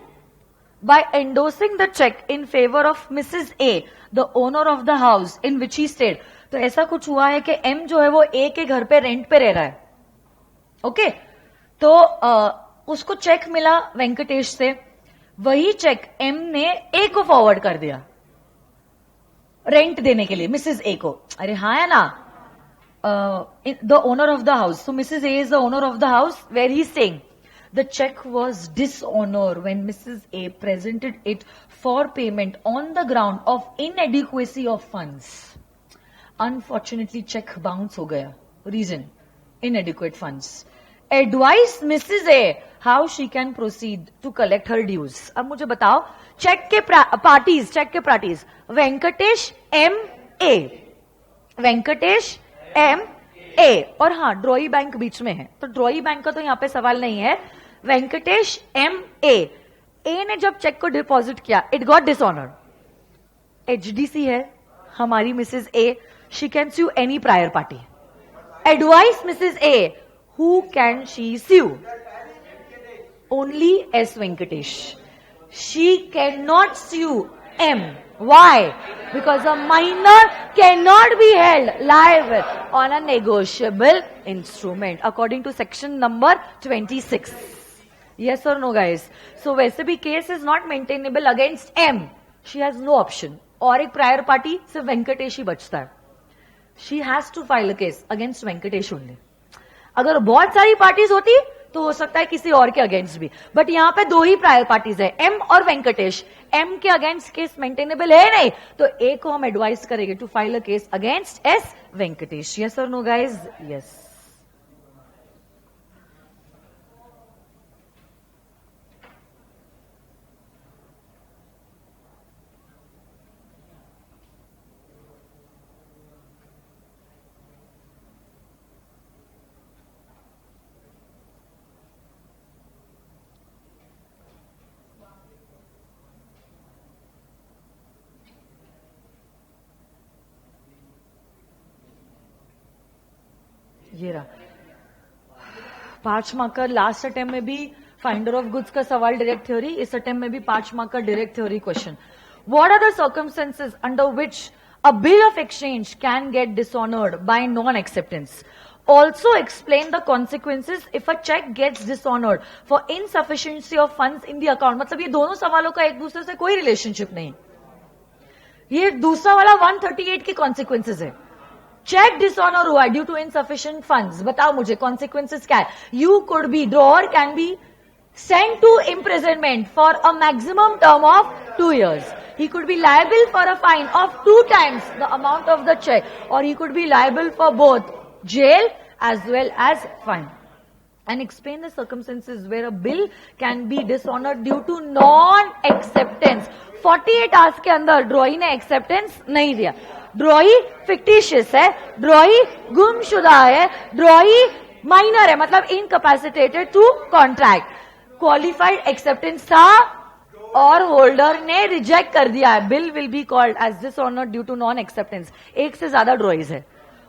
by endorsing the check in favor of Mrs. A, the owner of the house in which he stayed. तो ऐसा कुछ हुआ है कि M जो है वो A के घर पे रेंट पे रह रहा है, ओके तो उसको चेक मिला वेंकटेश से, वही चेक M ने A को फॉरवर्ड कर दिया रेंट देने के लिए, मिसेस A को। अरे हाँ है ना, the owner of the house, so Mrs A is the owner of the house where he is staying. The check was dishonor when Mrs. A presented it for payment on the ground of inadequacy of funds. Unfortunately, check bounce हो गया. Reason: inadequate funds. Advise Mrs. A how she can proceed to collect her dues. अब मुझे बताओ, check के parties Venkatesh M A, Venkatesh M A, और हाँ ड्रॉई bank बीच में है, तो ड्रॉई बैंक का तो यहाँ पे सवाल नहीं है। वेंकटेश M A, ने जब चेक को डिपॉजिट किया, इट गॉट डिसऑनर्ड। HDC है हमारी Mrs A, she can sue any prior party. Advise Mrs A, who can she sue? Only S Venkatesh. She can not sue M. Why? Because a minor cannot be held liable on a negotiable instrument according to section number 26. Yes or no, guys? So वैसे भी case is not maintainable against M. She has no option. और एक prior party सिर्फ वेंकटेश ही बचता है. She has to file a case against Venkatesh only. अगर बहुत सारी पार्टीज होती तो हो सकता है किसी और के अगेंस्ट भी, बट यहां पे दो ही प्रायर पार्टीज है, एम और वेंकटेश। एम के अगेंस्ट केस मेंटेनेबल है नहीं, तो ए को हम एडवाइस करेंगे to file a case against S Venkatesh. Yes और नो गाइज? यस। ये रहा 5 मार्क का लास्ट अटेम्प्ट में भी फाइंडर ऑफ गुड्स का सवाल डायरेक्ट थ्योरी, इस अटेम्प्ट में भी 5 मार्क का direct theory question. What are the circumstances under which a bill of exchange can get dishonoured by non acceptance? Also explain the consequences if a cheque gets dishonoured for insufficiency of funds in the account. मतलब ये दोनों सवालों का एक दूसरे से कोई relationship नहीं, ये दूसरा वाला 138 के कॉन्सिक्वेंसेज है। चेक डिसऑनर हुआ ड्यू टू इनसफिशिएंट फंड्स, बताओ मुझे कॉन्सिक्वेंसेज क्या है? You could be, drawer can be sent to imprisonment for a maximum term of 2 years. He could be liable for a fine of 2 times the amount of the check, or he could be liable for both jail as well as fine. And explain the circumstances where a bill can be dishonored due to non-acceptance. 48 hours के अंदर ड्रॉई ने acceptance नहीं दिया, ड्रॉई fictitious है, drawee गुमशुदा है, drawee minor है, मतलब incapacitated to contract. Qualified acceptance था और होल्डर ने रिजेक्ट कर दिया है, bill will be called as dishonoured due to non acceptance. एक से ज्यादा ड्रॉइज है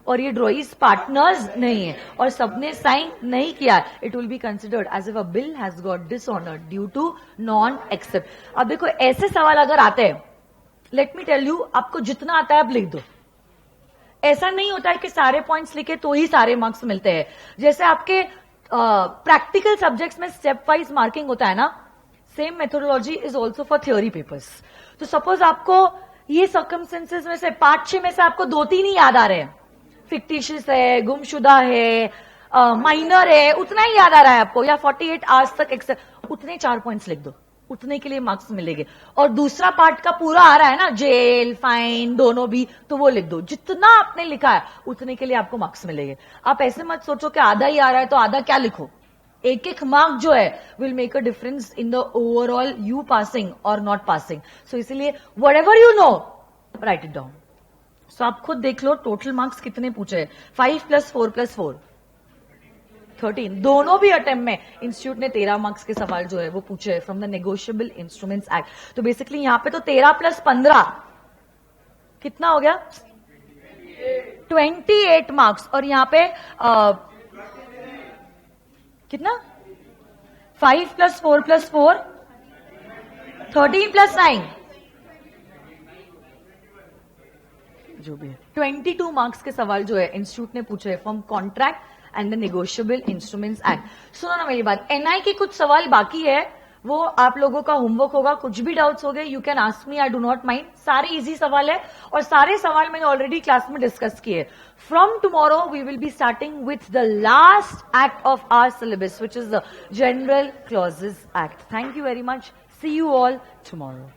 और ये ड्रॉइज पार्टनर्स नहीं है और सबने साइन नहीं किया, it will be considered as if a bill has got dishonoured due to non accept. अब देखो ऐसे सवाल अगर आते हैं, लेट मी टेल यू, आपको जितना आता है आप लिख दो। ऐसा नहीं होता है कि सारे पॉइंट्स लिखे तो ही सारे मार्क्स मिलते हैं। जैसे आपके प्रैक्टिकल सब्जेक्ट्स में स्टेप वाइज मार्किंग होता है ना, same methodology is also for theory papers. तो सपोज आपको ये सर्कमस्टेंसेस में से 5-6 में से आपको 2-3 ही याद आ रहे हैं, फिक्टिशियस है, गुमशुदा है, माइनर है, उतना ही याद आ रहा है आपको, या 48 आवर्स तक उतने 4 पॉइंट्स लिख दो, उतने के लिए मार्क्स मिलेंगे। और दूसरा पार्ट का पूरा आ रहा है ना, जेल फाइन दोनों भी, तो वो लिख दो। जितना आपने लिखा है उतने के लिए आपको मार्क्स मिलेंगे। आप ऐसे मत सोचो कि आधा ही आ रहा है तो आधा क्या लिखो। एक एक मार्क जो है will make a difference in the overall you passing और नॉट पासिंग। सो इसीलिए whatever you know write it down. So आप खुद देख लो टोटल मार्क्स कितने पूछे हैं। 5 + 4 + 4 13। दोनों भी अटेम्प्ट में इंस्टीट्यूट ने 13 मार्क्स के सवाल जो है वो पूछे हैं from the negotiable instruments act. तो बेसिकली यहां पे तो 13 + 15 कितना हो गया, 28 मार्क्स। और यहां पे कितना, 5 + 4 + 4 13 + 9 जो भी है 22 मार्क्स के सवाल जो है इंस्टीट्यूट ने पूछे हैं from contract and the negotiable instruments act. सुनो ना मेरी बात, एनआई के कुछ सवाल बाकी है, वो आप लोगों का होमवर्क होगा। कुछ भी डाउट्स हो गए you can ask me, I do not mind. सारे इजी सवाल है और सारे सवाल मैंने ऑलरेडी क्लास में डिस्कस किए। From tomorrow we will be starting with the last act of our syllabus which is the general clauses act. Thank you very much, see you all tomorrow.